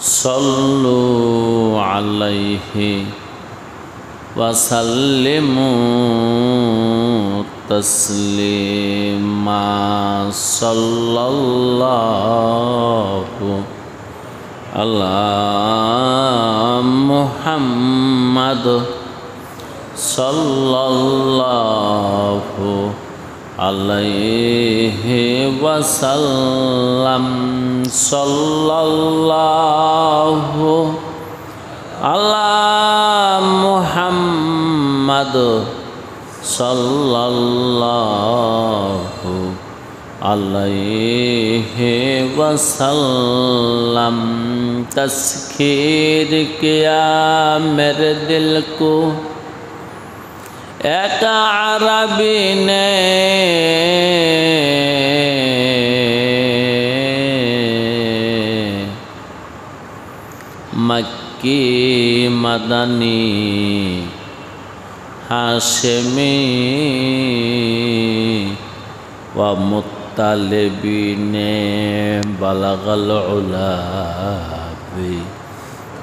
صلوا عليه وسلموا تسليما صلى الله على محمد صلى الله عليه وسلم صلى الله على محمد صلى الله عليه वसल्लम तस्खीर किया मेरे दिल को एक अरबी ने मक्की मदनी हाशमी व मुत्तलिबी ने बलगल उला भी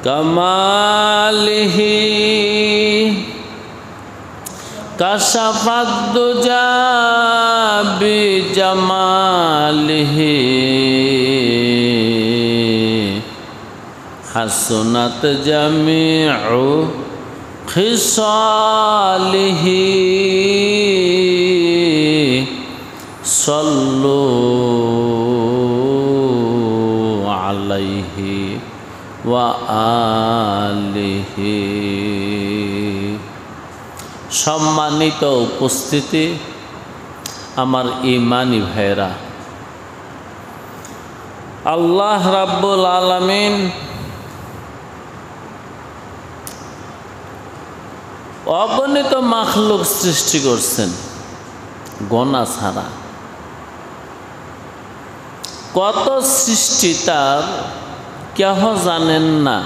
कमालिही कशफत दुजा बि जमालिही हसनत जमीउ खिसालिही सल्लु अलैहि व आलिहि। सम्मानित उपस्थिति आमार ईमानी भाइरा, आल्लाह रब्बुल आलामीन অগণিত মাখলুক সৃষ্টি করছেন গোনা ছাড়া। কত সৃষ্টি তার কেহ জানেন না,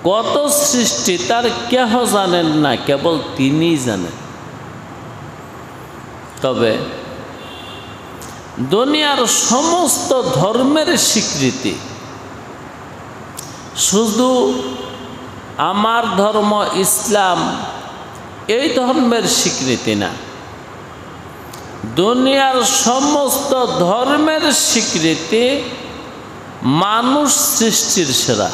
কত সৃষ্টি তার কেহ জানেন না, কেবল তিনিই জানেন। তবে দুনিয়ার সমস্ত ধর্মের স্বীকৃতি শুধু আমার ধর্ম ইসলাম এই ধর্মের স্বীকৃতি না, দুনিয়ার সমস্ত ধর্মের স্বীকৃতি মানুষ সৃষ্টির সেরা,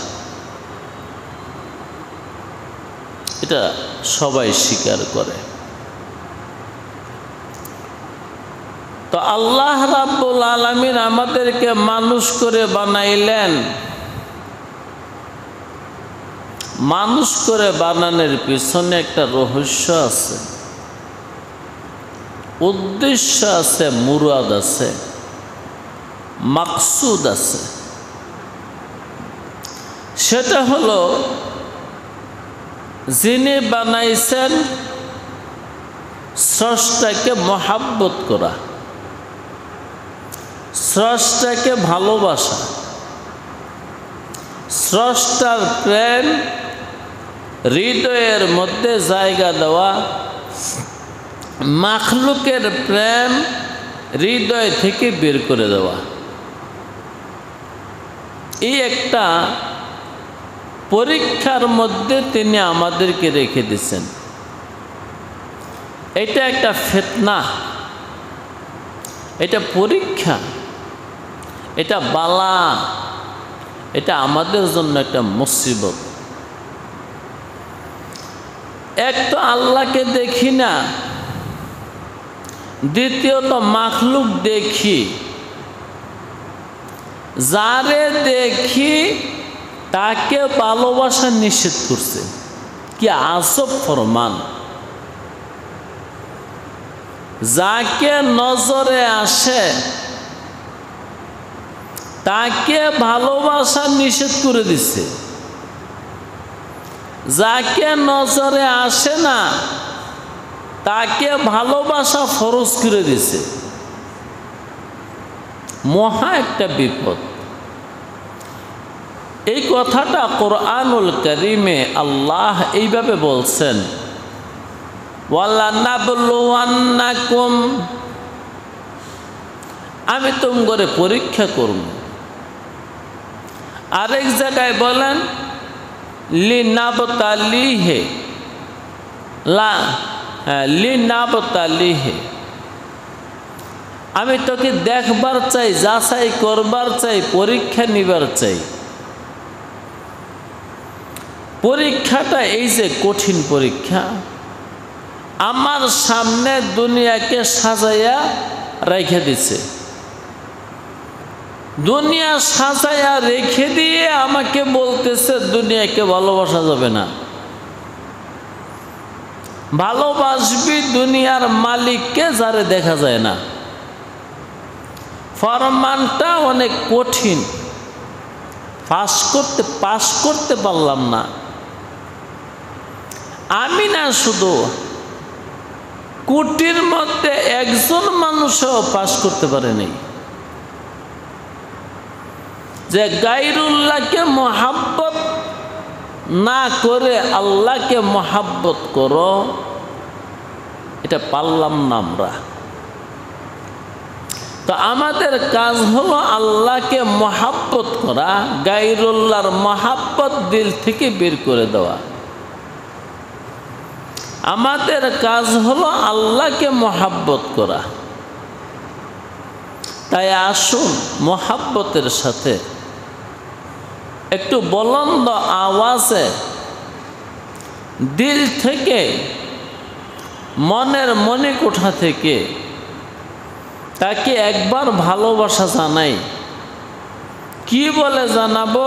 এটা সবাই স্বীকার করে। তো আল্লাহ রাব্বুল আলামিন আমাদেরকে মানুষ করে বানাইলেন। মানুষ করে বানানোর পিছনে একটা রহস্য আছে, উদ্দেশ্য আছে, মুরাদ আছে, মাকসুদ আছে। সেটা হলো যিনি বানাইছেন স্রষ্টাকে মহাব্বত করা, স্রষ্টাকে ভালোবাসা, স্রষ্টার প্রেম হৃদয়ের মধ্যে জায়গা দেওয়া, মাখলুকের প্রেম হৃদয় থেকে বের করে দেওয়া। এই একটা পরীক্ষার মধ্যে তিনি আমাদেরকে রেখে দিয়েছেন। এটা একটা ফিতনা, এটা পরীক্ষা, এটা বালা, এটা আমাদের জন্য একটা মুসিবত। এক তো আল্লাহকে দেখি না, দ্বিতীয়ত মাখলুক দেখি, যারে দেখি তাকে ভালোবাসা নিষেধ করছে। কি আজব ফরমান! যাকে নজরে আসে তাকে ভালোবাসা নিষেধ করে দিছে, যাকে নজরে আসে না তাকে ভালোবাসা ফরজ করে দিছে। মহা একটা বিপদ। এই কথাটা কোরআনুল কারীমে আল্লাহ এইভাবে বলছেন, ওয়ালানাবলুওয়ান্নাকুম, আমি তোমগরে পরীক্ষা করব, আরেক জায়গায় বলেন লিনাবতালিহে, লিনাবতালিহে, আমি তোকে দেখবার চাই, যাচাই করবার চাই, পরীক্ষা নিবার চাই। পরীক্ষাটা এই যে কঠিন পরীক্ষা, আমার সামনে দুনিয়াকে সাজাইয়া রেখে দিছে। দুনিয়া সাজাইয়া রেখে দিয়ে আমাকে বলতেছে দুনিয়াকে ভালোবাসা যাবে না। ভালোবাসবি দুনিয়ার মালিককে যারে দেখা যায় না। ফরমানটা অনেক কঠিন, পাস করতে পারলাম না। আমি না, শুধু কোটির মধ্যে একজন মানুষও পাস করতে পারেনি। যে গায়রুল্লাহকে মহাব্বত না করে আল্লাহকে মহাব্বত করো, এটা পারলাম না আমরা। তো আমাদের কাজ হলো আল্লাহকে মহাব্বত করা, গায়রুল্লাহর মহাব্বত দিল থেকে বের করে দেওয়া। আমাদের কাজ হলো আল্লাহকে মহাব্বত করা। তাই আসুন মহাব্বতের সাথে একটু বুলন্দ আওয়াজে দিল থেকে, মনের মণিকোঠা থেকে তাকে একবার ভালোবাসা জানাই। কি বলে জানাবো?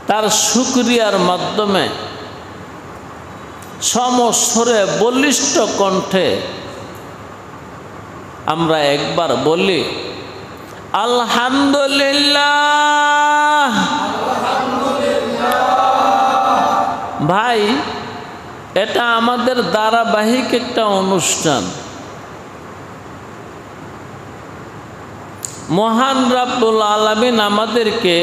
তার শুকরিয়ার মাধ্যমে সমস্বরে বলিষ্ঠ কণ্ঠে আমরা একবার বলি আলহামদুলিল্লাহ। ভাই, এটা আমাদের ধারাবাহিক একটা অনুষ্ঠান। মহান রাব্বুল আলামিন আমাদেরকে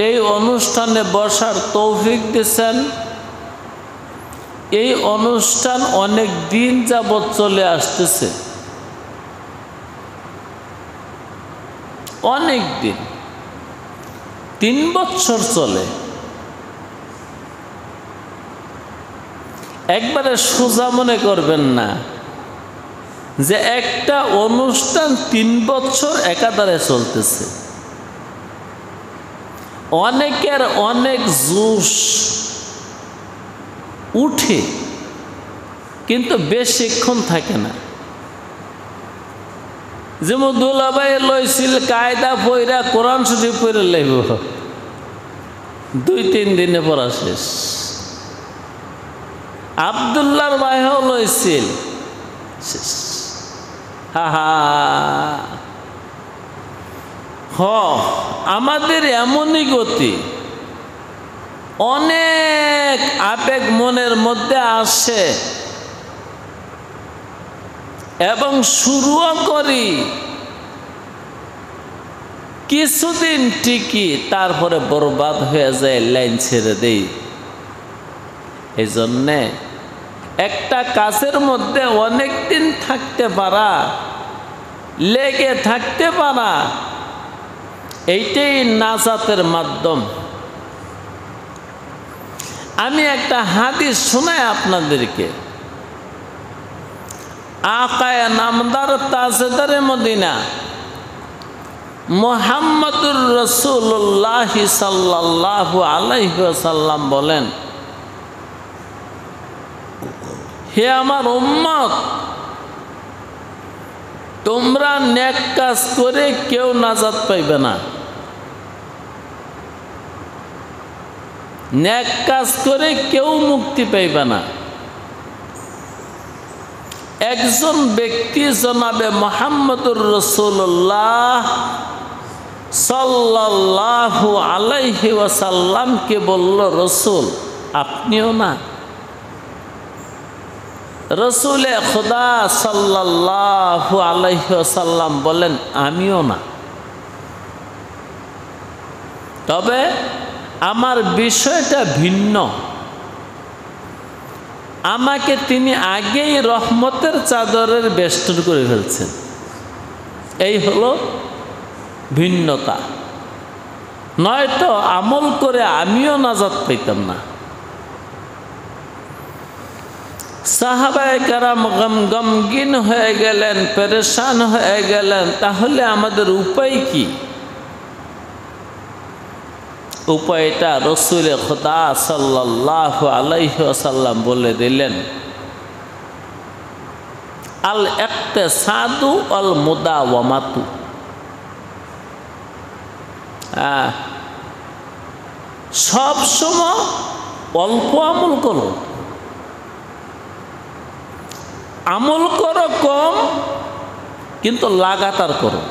এই অনুষ্ঠানে বসার তৌফিক দিয়েছেন। এই অনুষ্ঠান অনেক দিন যাবৎ চলে আসতেছে, অনেক দিন, 3 বছর চলে। একবারে সোজা মনে করবেন না যে একটা অনুষ্ঠান 3 বছর একাধারে চলতেছে। অনেকের অনেক জোশ উঠে, কিন্তু বেশিক্ষণ থাকে না। যেমন দুলাভাই লইছিল কায়দা পইরা কোরআন শরীফ পড়ে লইব, 2-3 দিনে পড়া শেষ। আব্দুল্লাহর ভাইও লইছিল, শেষ। আমাদের এমনই গতি। অনেক আবেগ মনের মধ্যে আসে এবং শুরুও করি, কিছুদিন টিকি, তারপরে বরবাদ হয়ে যায়, লাইন ছেড়ে দেই। এই জন্যে একটা কাজের মধ্যে অনেক দিন থাকতে পারা, লেগে থাকতে পারা, এইটাই নাজাতের মাধ্যম। আমি একটা হাদিস শোনাই আপনাদেরকে। আকায়ে নামদার তাজদারে মদিনা মুহাম্মদুর রাসূলুল্লাহ সাল্লাল্লাহু আলাইহি ওয়াসাল্লাম বলেন, হে আমার উম্মত, তোমরা নেক কাজ করে কেউ নাজাত পাইবে না। নেক কাজ করে কেউ মুক্তি পাইবে না। একজন ব্যক্তি জনাবে মুহাম্মদুর রাসূলুল্লাহ সাল্লাল্লাহু আলাইহি ওয়াসাল্লামকে বলল, রসুল আপনিও না? রসুলে খুদা সাল্লাল্লাহু আলাইহি ওয়াসাল্লাম বলেন, আমিও না। তবে আমার বিষয়টা ভিন্ন। আমাকে তিনি আগেই রহমতের চাদরের বেষ্টন করে ফেলছেন। এই হলো ভিন্নতা। নয়তো আমল করে আমিও নাজাত পাইতাম না। সাহাবায়ে কেরাম গমগিন হয়ে গেলেন, পেরেশান হয়ে গেলেন। তাহলে আমাদের উপায় কি? উপায়টা রসুল খুদা সাল্লাল্লাহু আলাইহি ওয়াসাল্লাম বলে দিলেন, আল ইকতিসাদু আল মুদাওয়ামাতু। সব সময় অল্প আমল করো, আমল করো কম, কিন্তু লাগাতার করো।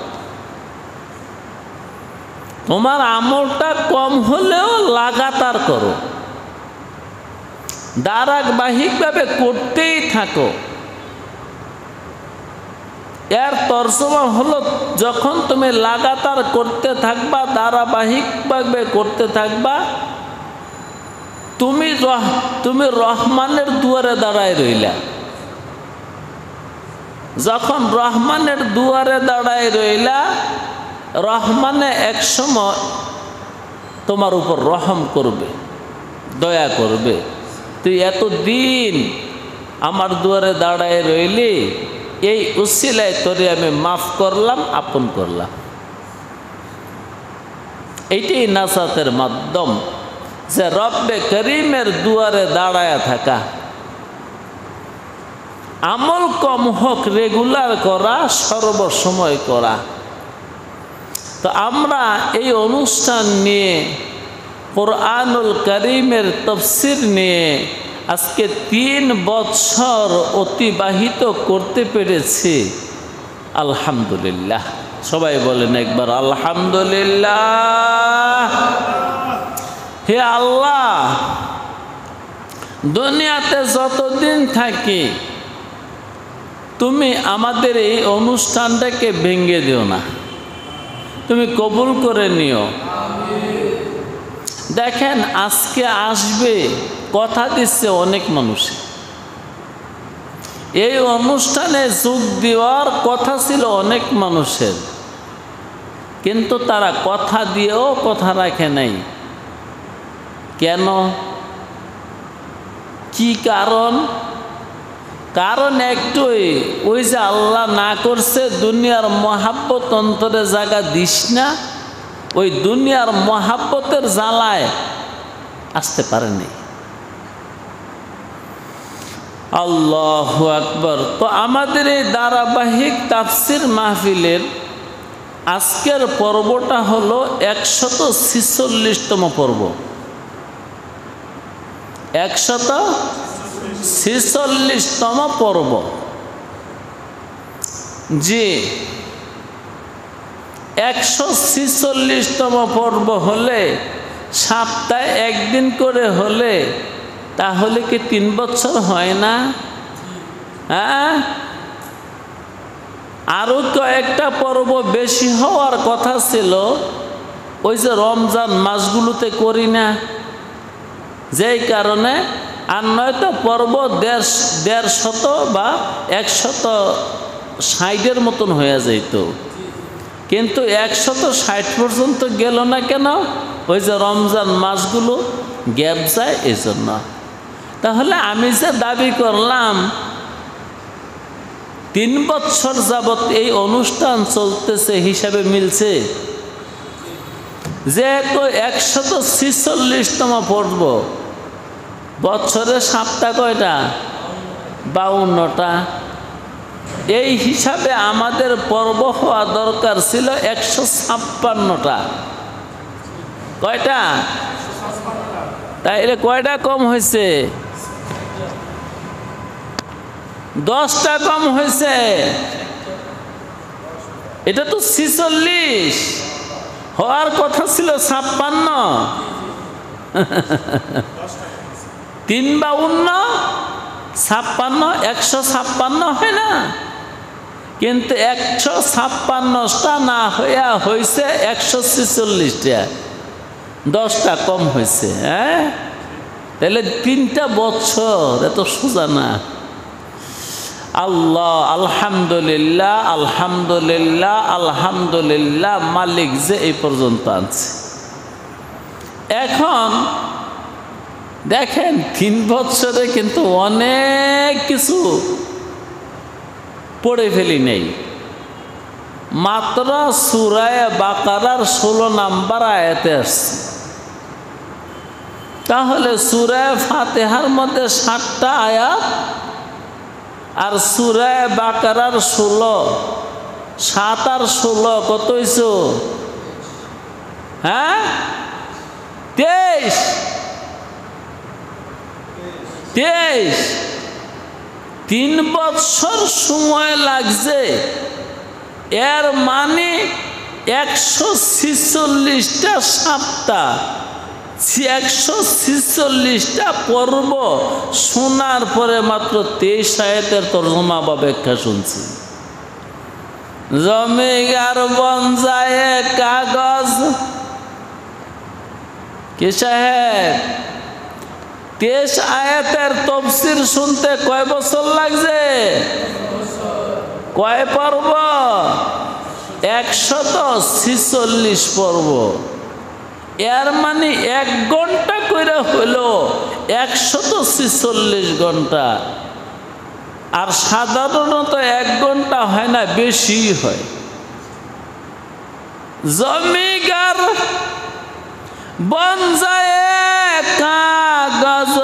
তোমার আমলটা কম হলেও লাগাতার করো, ধারাবাহিকভাবে করতেই থাকো। এর তর্জমা হলো, যখন তুমি লাগাতার করতে থাকবা, ধারাবাহিকভাবে করতে থাকবা, তুমি রহমানের দুয়ারে দাঁড়ায় রইলা। যখন রহমানের দুয়ারে দাঁড়ায় রইলা, রহমানে এক সময় তোমার উপর রহম করবে, দয়া করবে। তুই এতদিন আমার দুয়ারে দাঁড়ায় রইলি, এই উসিলায় তোরে আমি মাফ করলাম, আপন করলাম। এইটাই নাসাতের মাধ্যম, যে রব্বে করিমের দুয়ারে দাঁড়ায় থাকা। আমল কম হোক, রেগুলার করা, সর্বসময় করা। তো আমরা এই অনুষ্ঠান নিয়ে, কোরআনুল কারীমের তাফসীর নিয়ে আজকে 3 বছর অতিবাহিত করতে পেরেছি। আলহামদুলিল্লাহ। সবাই বলেন একবার আলহামদুলিল্লাহ। হে আল্লাহ, দুনিয়াতে যতদিন থাকি তুমি আমাদের এই অনুষ্ঠানটাকে ভেঙে দিও না, তুমি কবুল করে নিও। দেখেন, আজকে আসবে, কথা দিচ্ছে অনেক মানুষ। এই অনুষ্ঠানে যোগ দেওয়ার কথা ছিল অনেক মানুষের, কিন্তু তারা কথা দিয়েও কথা রাখে নাই। কেন? কি কারণ? কারণ একটুই, ওই যে আল্লাহ না করছে দুনিয়ার মহাব্বত অন্তরে জায়গা দিস না, ওই দুনিয়ার মহাব্বতের জ্বালায় আসতে পারেনি। আল্লাহু আকবার। তো আমাদের এই ধারাবাহিক তাফসীর মাহফিলের আজকের পর্বটা হলো 146তম পর্ব। 146তম পর্ব। জি, 146তম পর্ব হলে, সপ্তাহে একদিন করে হলে, তাহলে কি 3 বছর হয় না? হ্যাঁ, আরো কয়েকটা পর্ব বেশি হওয়ার কথা ছিল। ওই যে রমজান মাসগুলোতে করি না, যেই কারণে। আর নয়তো পর্ব 150 বা 160-এর মতন হয়ে যেত, কিন্তু 160 পর্যন্ত গেল না কেন? ওই যে রমজান মাসগুলো গ্যাপ যায়, এই জন্য। তাহলে আমি যে দাবি করলাম 3 বছর যাবৎ এই অনুষ্ঠান চলতেছে, হিসাবে মিলছে। যেহেতু 146তম পর্ব, বছরে সপ্তাহ কয়টা? 52টা। এই হিসাবে আমাদের পর্ব হওয়া দরকার ছিল 156টা। কয়টা? তাইলে কয়টা কম হয়েছে? 10টা কম হয়েছে। এটা তো 46 হওয়ার কথা ছিল, 56। 3 বা 52, 56, 156 হয় না? কিন্তু 156টা না হইয়া হয়েছে 146টা। 10টা কম হয়েছে। হ্যাঁ, তাহলে 3টা বছর, এত সোজা না। আল্লাহ, আলহামদুলিল্লাহ, আলহামদুলিল্লাহ, আলহামদুলিল্লাহ। মালিক যে এই পর্যন্ত আনছে, এখন দেখেন 3 বছরে কিন্তু অনেক কিছু পড়ে ফেলি নেই। মাত্র সূরা বাকারার 16 নম্বর আয়াতে আসছে। তাহলে সূরা ফাতিহার মধ্যে 7টা আয়াত আর সূরা বাকারার 16, 7 আর 16 কত হইছো? হ্যাঁ 23। 3 বছর সময় লাগছে। এর মানে 146টা সপ্তাহ, 146টা পর্ব শোনার পরে মাত্র 23 আয়াতের তরজমা বা ব্যাখ্যা শুনছি। জমিদার বনজায় কাগজ কি সাহেব 23 আয়াতের তফসির শুনতে কয় বছর লাগছে? কয় পর্ব? 146 পর্ব। এর মানে 1 ঘন্টা করে হইল 146 ঘন্টা। আর সাধারণত 1 ঘন্টা হয় না, বেশি হয়। জমিদার বনজায় कागज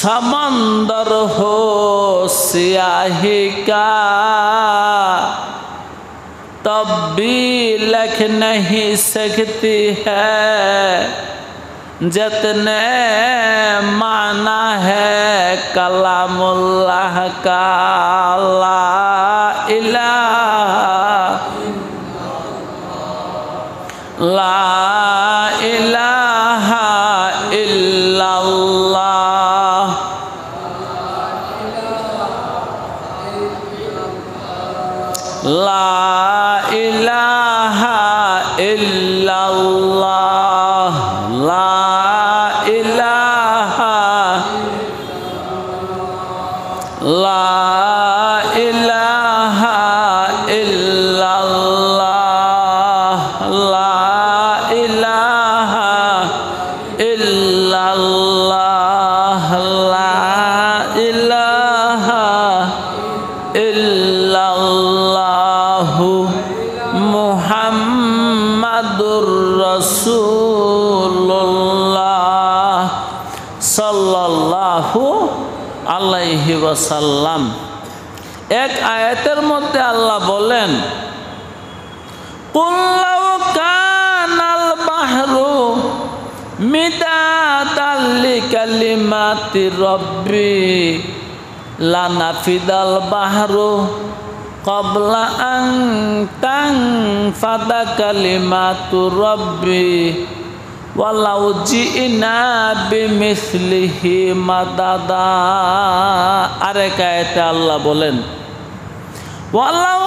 समंदर हो स्याही का तब भी लिख नहीं सकती है जितने माना है कलामुल्लाह का। ला इलाहा इल्लल्लाह ला इलाहा इल्लल्लाह ला इलाहा ला इलाहा इल्लल्लाह ला इलाहा इल्लल्लाह ला इलाहा इल्लल्लाहु मुहम्मदुर रसूलुल्लाह सल्लल्लाहु अलैहि वसल्लम। एक आयतेर मध्य आल्लाह बोलेन कुल लाउ कानाल Bahru मिदादाल लिकालिमाति rabi लानाफिदाल Bahru qabla an tanfada kalimatu rabbi walau ji'na bimithlihi madada। আরেক আয়াতে আল্লাহ বলেন ওয়ালাউ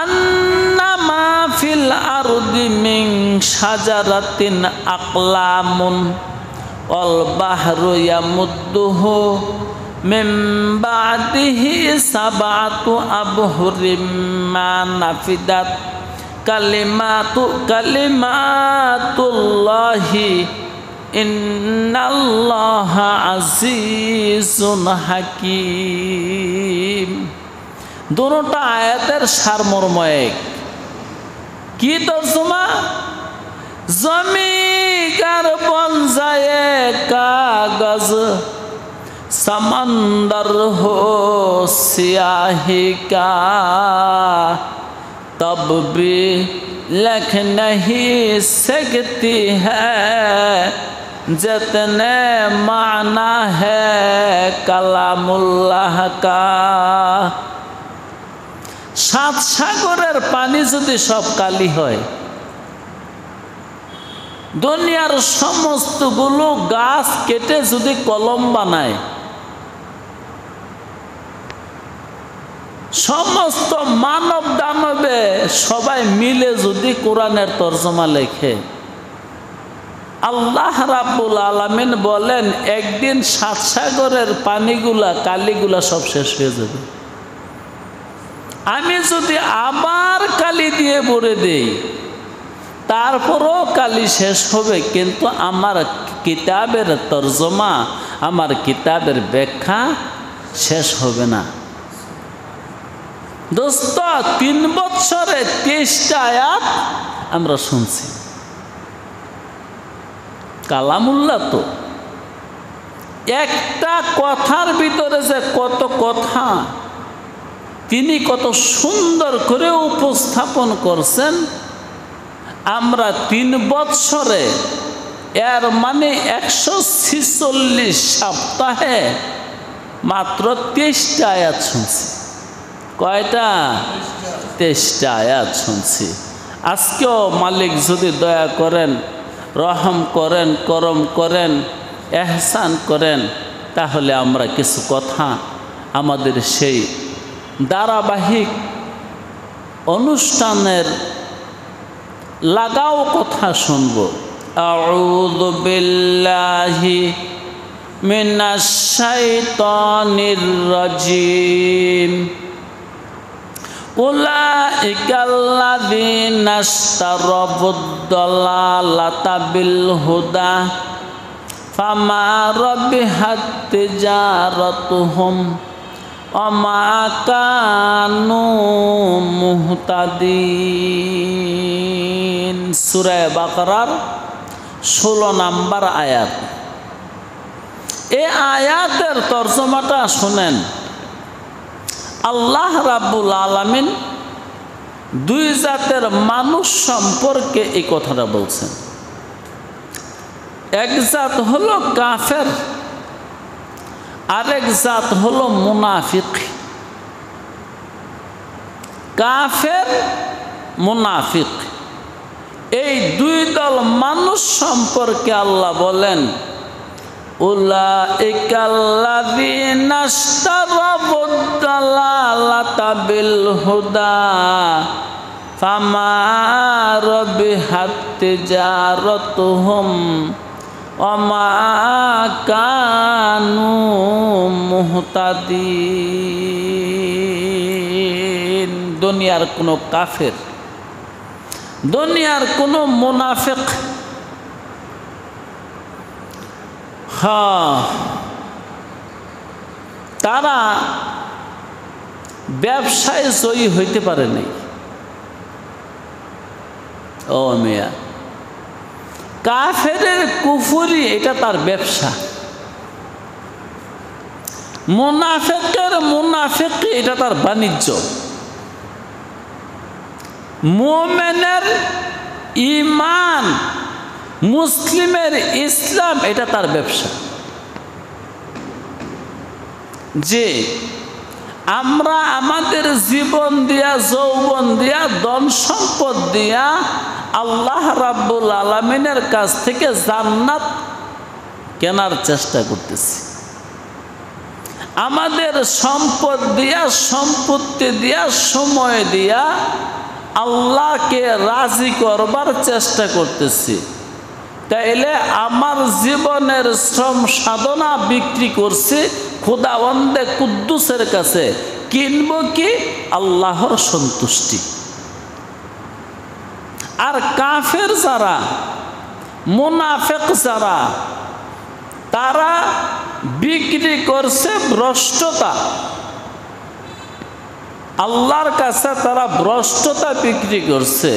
আন্নামা ফিল আরদি মিন শাজারাতিন আকলামুন ওয়াল বাহরু ইয়ামুদ্দুহু মিন বাদিহি সাবাতু আবহুরিম মা নাফিদাত কালিমাতুল্লাহি ইন্নাল্লাহা আজিজুন হাকিম। দুটোটা আয়াতের সারমর্ম এক। কি তরজমা? জমিদার বনজায়ে কাগজ समंदर हो स्याही का तब भी लिख नहीं सकती है जितने माना है कलामुल्लाह का। 7 সাগরের পানি যদি সব কালি হয়, দুনিয়ার সমস্তগুলো গাছ কেটে যদি কলম বানায়, সমস্ত মানব দানবে সবাই মিলে যদি কোরআনের তরজমা লেখে, আল্লাহ রাব্বুল আলামিন বলেন একদিন 7 সাগরের পানিগুলা কালিগুলা সব শেষ হয়ে যাবে। আমি যদি আবার কালি দিয়ে ভরে দেই তারপরও কালি শেষ হবে, কিন্তু আমার কিতাবের তর্জমা, আমার কিতাবের ব্যাখ্যা শেষ হবে না। দোস্ত, 3 বছরে 23টা আয়াত আমরা শুনছি। কালামুল্লাহ তো একটা কথার ভিতরে যে কত কথা তিনি কত সুন্দর করে উপস্থাপন করছেন। আমরা 3 বছরে, এর মানে 146 সপ্তাহে মাত্র 23টা আয়াত শুনছি। কয়টা? 23টা আয়াত শুনছি। আজকেও মালিক যদি দয়া করেন, রহম করেন, করম করেন, এহসান করেন, তাহলে আমরা কিছু কথা আমাদের সেই ধারাবাহিক অনুষ্ঠানের লাগাও কথা শুনব। আউযু বিল্লাহি মিনাশ শাইতানির রাজিম। উলাইকাল্লাযীনা ইশতারাবুদ-দালালাতা বিল হুদা ফামা রাবিহাত তিজারাতুহুম ওয়া মা কানু মুহতাদিন। সূরা বাকারার 16 নম্বর আয়াত। এই আয়াতের তর্জমাটা শুনেন। আল্লাহ রাব্বুল আলামিন 2 জাতের মানুষ সম্পর্কে এই কথাটা বলছেন। এক জাত হলো কাফের, আরেক জাত হলো মুনাফিক। কাফের, মুনাফিক, এই 2 দল মানুষ সম্পর্কে আল্লাহ বলেন, উলাইকাল্লাযীনা ইশতারাবুদ-দালালাতা বিল হুদা ফামা রাবিহাত তিজারাতুহুম ওয়া মা কানু মুহতাদিন। দুনিয়ার কোনো কাফের, দুনিয়ার কোনো মুনাফিক, তারা ব্যবসায় জয়ী হইতে পারে নাই। ও মিয়া, কাফেরের কুফরি এটা তার ব্যবসা, মুনাফিকের মুনাফিকি এটা তার বাণিজ্য, মুমিনের ঈমান, মুসলিমের ইসলাম এটা তার ব্যবসা। যে আমরা আমাদের জীবন দিয়া, যৌবন দিয়া, ধন সম্পদ দিয়া আল্লাহ রাব্বুল আলামিনের কাছ থেকে জান্নাত কেনার চেষ্টা করতেছি। আমাদের সম্পদ দিয়া, সম্পত্তি দিয়া, সময় দিয়া আল্লাহকে রাজি করবার চেষ্টা করতেছি। তাইলে আমার জীবনের শ্রম সাধনা বিক্রি করছি খোদাবন্দে কুদ্দুসের কাছে, কিনবো কি? আল্লাহর সন্তুষ্টি। আর কাফের যারা, মুনাফিক যারা, তারা বিক্রি করছে ভ্রষ্টতা। আল্লাহর কাছে তারা ভ্রষ্টতা বিক্রি করছে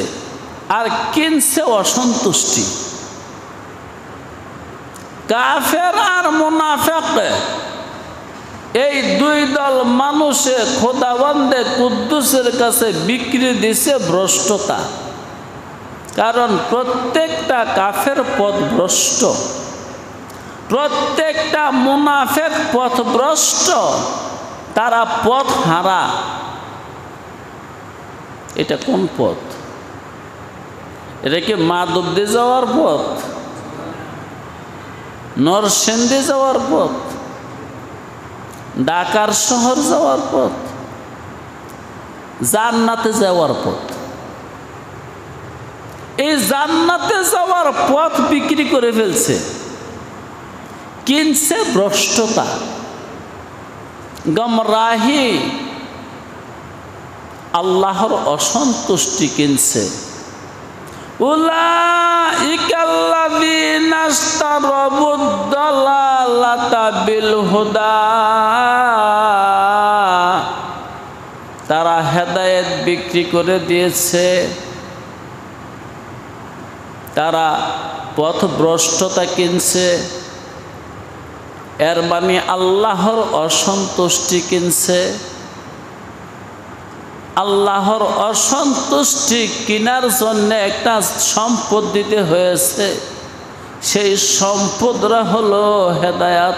আর কিনছে অসন্তুষ্টি। কাফের আর মুনাফিক এই 2 দল মানুষে খোদাবন্দে কুদ্দুসের কাছে বিক্রি দিছে ভ্রষ্টতা। কারণ প্রত্যেকটা কাফের পথভ্রষ্ট, প্রত্যেকটা মুনাফিক পথভ্রষ্ট, তারা পথ হারা। এটা কোন পথ? এটা কি মাধবদী যাওয়ার পথ, নরসিংদী যাওয়ার পথ, ঢাকার শহর যাওয়ার পথ, জান্নাতে যাওয়ার পথ? এই জান্নাতে যাওয়ার পথ বিক্রি করে ফেলছে, কিনছে ভ্রষ্টতা, গমরাহি, আল্লাহর অসন্তুষ্টি কিনছে। উলাইকাল্লাযীনা ইশতারাবুদ-দালালাতা বিল হুদা, তারা হেদায়েত বিক্রি করে দিয়েছে, তারা পথভ্রষ্টতা কিনছে, এর মানে আল্লাহর অসন্তুষ্টি কিনছে। আল্লাহর অসন্তুষ্টি কেনার জন্য একটা সম্পদ দিতে হয়েছে, সেই সম্পদরা হলো হেদায়েত।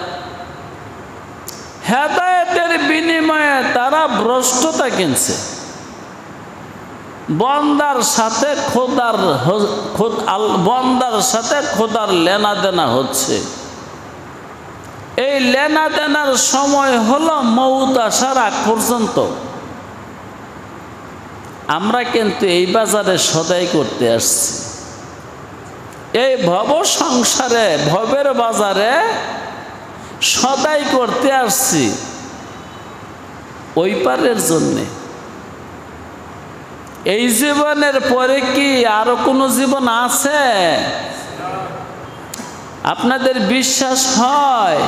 হেদায়েতের বিনিময়ে তারা ভ্রষ্টতা কিনছে। বন্দার সাথে খোদার লেনা দেনা হচ্ছে। এই লেনা দেনার সময় হলো মউত আসার আগ পর্যন্ত। আমরা কিন্তু এই বাজারে সদাই করতে আসছি, এই ভব সংসারে ভবের বাজারে সদাই করতে আসছি ওই পারের জন্যে। এই জীবনের পরে কি আরো কোনো জীবন আছে? আপনাদের বিশ্বাস হয়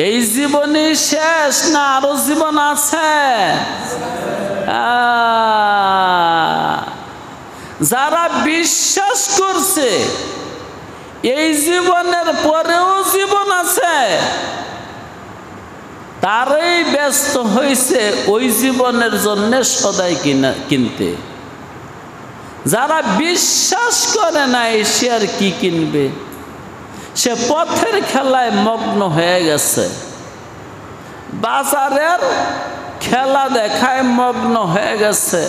এই জীবনই শেষ, না আরো জীবন আছে? যারা বিশ্বাস করছে এই জীবনের পরেও জীবন আছে, তারাই ব্যস্ত হয়েছে ওই জীবনের জন্য সদাই কিনতে। যারা বিশ্বাস করে না সে আর কি কিনবে? সে পথের খেলায় মগ্ন হয়ে গেছে, বাজারের খেলা দেখায় মগ্ন হয়ে গেছে।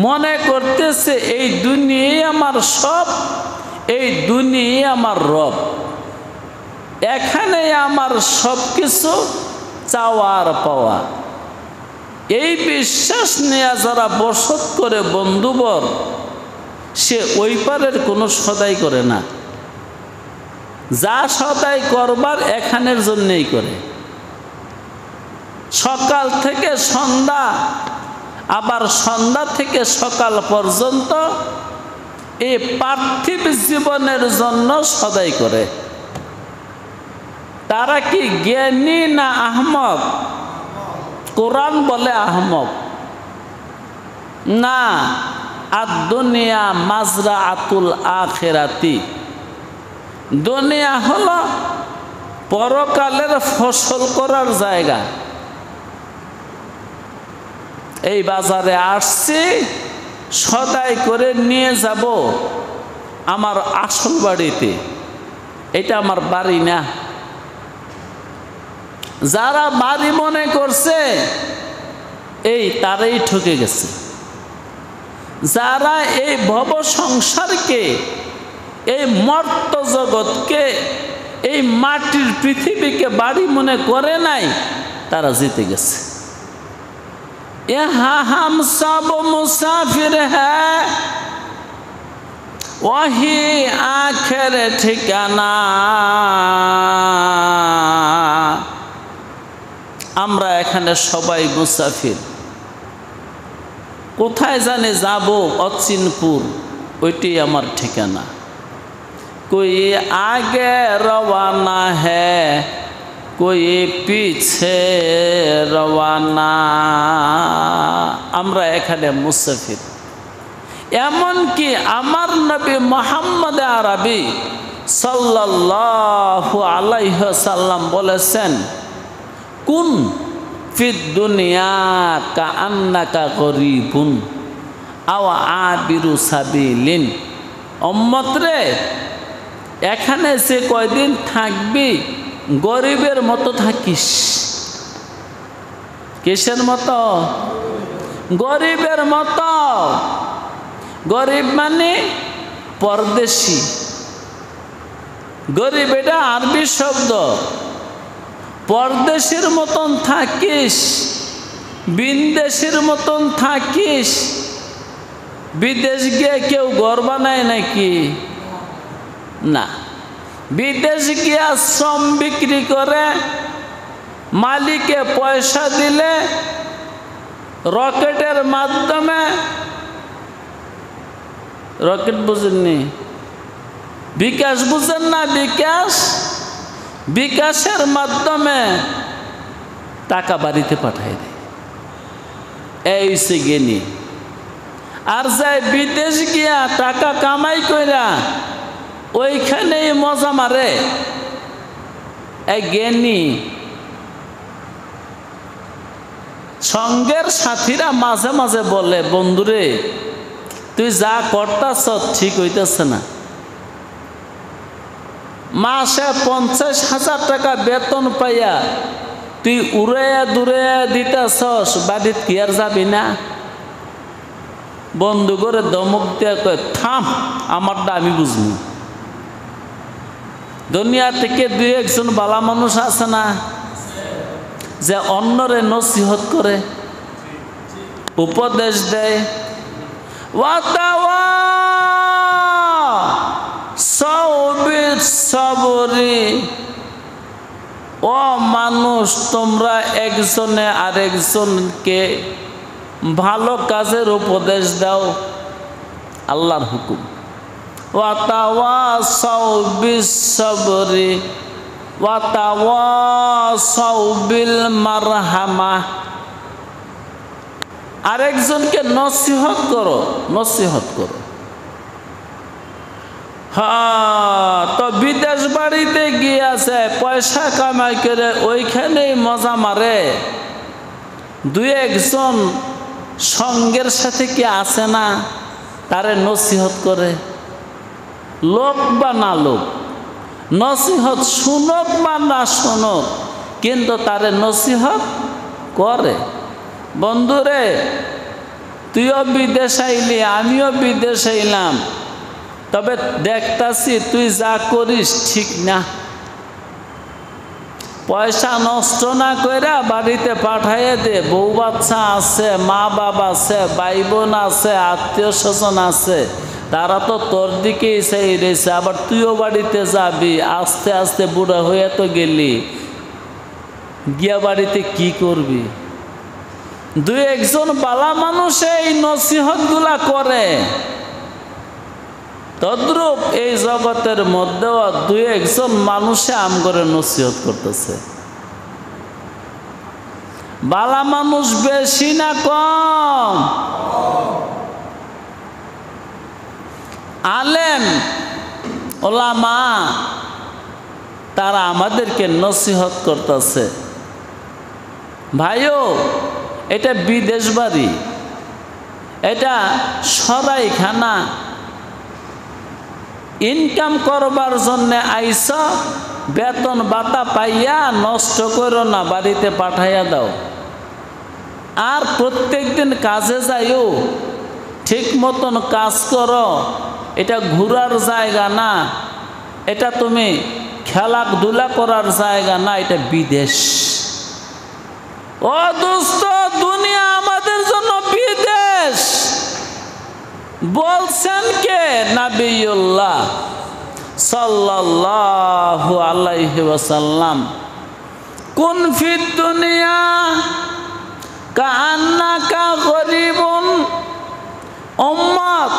মনে করতেছে এই দুনিয়াই আমার সব, এই দুনিয়াই আমার রব, এখানে আমার সব কিছু চাওয়ার পাওয়া। এই বিশ্বাস নিয়ে যারা বসত করে বন্ধুবর, সে ওই পারের কোনো সদাই করে না। যা সদাই করবার এখানের জন্যই করে। সকাল থেকে সন্ধ্যা, আবার সন্ধ্যা থেকে সকাল পর্যন্ত এই পার্থিব জীবনের জন্য সদাই করে। তারা কি জ্ঞানী না আহমক? কোরআন বলে আহমক না। আর দুনিয়া মাজরাআতুল আখিরাতি, দুনিয়া হলো পরকালের ফসল করার জায়গা। এই বাজারে আসছি সদাই করে নিয়ে যাব আমার আসল বাড়িতে, এটা আমার বাড়ি না। যারা বাড়ি মনে করছে এই তারাই ঠকে গেছে। যারা এই ভব সংসারকে, এই মর্ত জগৎকে, এই মাটির পৃথিবীকে বাড়ি মনে করে নাই, তারা জিতে গেছে। यहाँ हम सब मुसाफिर है, वही आखिर ठिकाना। আমরা এখানে সবাই মুসাফির, কোথায় জানে যাব, অচিনপুর, ওইটি আমার ঠিকানা। कोई आगे रवाना है, कोई पीछे रवाना। আমরা এখানে মুসাফির। এমন কি আমার নবী মুহাম্মদ আরবি সাল্লাল্লাহু আলাইহি ওয়াসাল্লাম বলেছেন, কুন ফিদ দুনিয়া কাআন্নাকা গরীবুন আও আবিরু সাবিলিন। উম্মত রে, এখানে সে কয়দিন থাকবি গরিবের মতো থাকিস। কিসের মতো? গরিবের মতো। গরিব মানে পরদেশী। গরিব এটা আরবি শব্দ। পরদেশীর মতন থাকিস, বিদেশীর মতন থাকিস। বিদেশ গিয়ে কেউ ঘর বানায় নাকি? না। বিদেশ গিয়া শ্রম বিক্রি করে, মালিকে পয়সা দিলে রকেটের মাধ্যমে রকেট বুঝেননি? বিকাশ বুঝেন না? বিকাশের মাধ্যমে টাকা বাড়িতে পাঠায় দেয়, এই হচ্ছে জ্ঞানী। আর যায় বিদেশ গিয়া টাকা কামাই কইরা ওইখানেই মজা মারে, এই জ্ঞানী। সঙ্গের সাথীরা মাঝে মাঝে বলে, বন্ধুরে তুই যা করতাছ ঠিক হইতেছে না, মাসে 50,000 টাকা বেতন পাইয়া তুই উড়াইয়া দুড়াইয়া দিতেছস, বাড়িত কি আর যাবি না? বন্ধু করে দমক দিয়া কয়, থাম, আমারটা আমি বুঝবো। দুনিয়া থেকে দুই একজন বালা মানুষ আছে না, যে অন্যরে নসিহত করে, উপদেশ দেয়। ও মানুষ, তোমরা একজনে আরেকজনকে ভালো কাজের উপদেশ দাও, আল্লাহর হুকুম। ওয়াতাওয়াসাউ বিস-সাবরি ওয়াতাওয়াসাউ বিল মারহামা। আরেকজনকে নসিহত করো। হ্যাঁ, তো বিদেশ বাড়িতে গিয়েছে, পয়সা কামাই করে ওইখানেই মজা মারে। দুই একজন সঙ্গের সাথে কি আছে না, তারে নসিহত করে। লোক বা না লোক, নসিহত শুনক বা না শুনক, কিন্তু তারে নসিহত করে। বন্ধুরে, তুইও বিদেশ আইলি, আমিও বিদেশ আইলাম, তবে দেখতাছি তুই যা করিস ঠিক না। পয়সা নষ্ট না কইরা বাড়িতে পাঠাইয়ে দে। বউ বাচ্চা আছে, মা বাবা আছে, ভাই বোন আছে, আত্মীয় স্বজন আছে, তারা তো তোর দিকেই চাই রয়েছে। আবার তুইও বাড়িতে যাবি, আস্তে আস্তে বুড়া হয়ে তো গেলি, গিয়া বাড়িতে কি করবি? দুই একজন বালা মানুষ এই নসিহতগুলা করে, তদ্রূপ এই জগতের মধ্যেও দুই একজন মানুষে আম করে নসিহত করতেছে। বালা মানুষ বেশি না কম? আলেম ওলামা তারা আমাদেরকে নসিহত করতেছে। ভাইও, এটা বিদেশ বাড়ি, এটা সরাইখানা। ইনকাম করবার জন্যে আইস, বেতন বাতা পাইয়া নষ্ট করো না, বাড়িতে পাঠাইয়া দাও। আর প্রত্যেক দিন কাজে যাইও, ঠিক মতন কাজ করো। এটা ঘোরার জায়গা না, এটা তুমি খেলাধুলা করার জায়গা না, এটা বিদেশ। ও দোস্ত, দুনিয়া আমাদের জন্য বিদেশ। বলছেন কে? নবিয়ুল্লাহ সাল্লাল্লাহু আলাইহি ওয়াসাল্লাম, কুন ফিদ দুনিয়া কাআন্নাকা গরিবুন। উম্মত,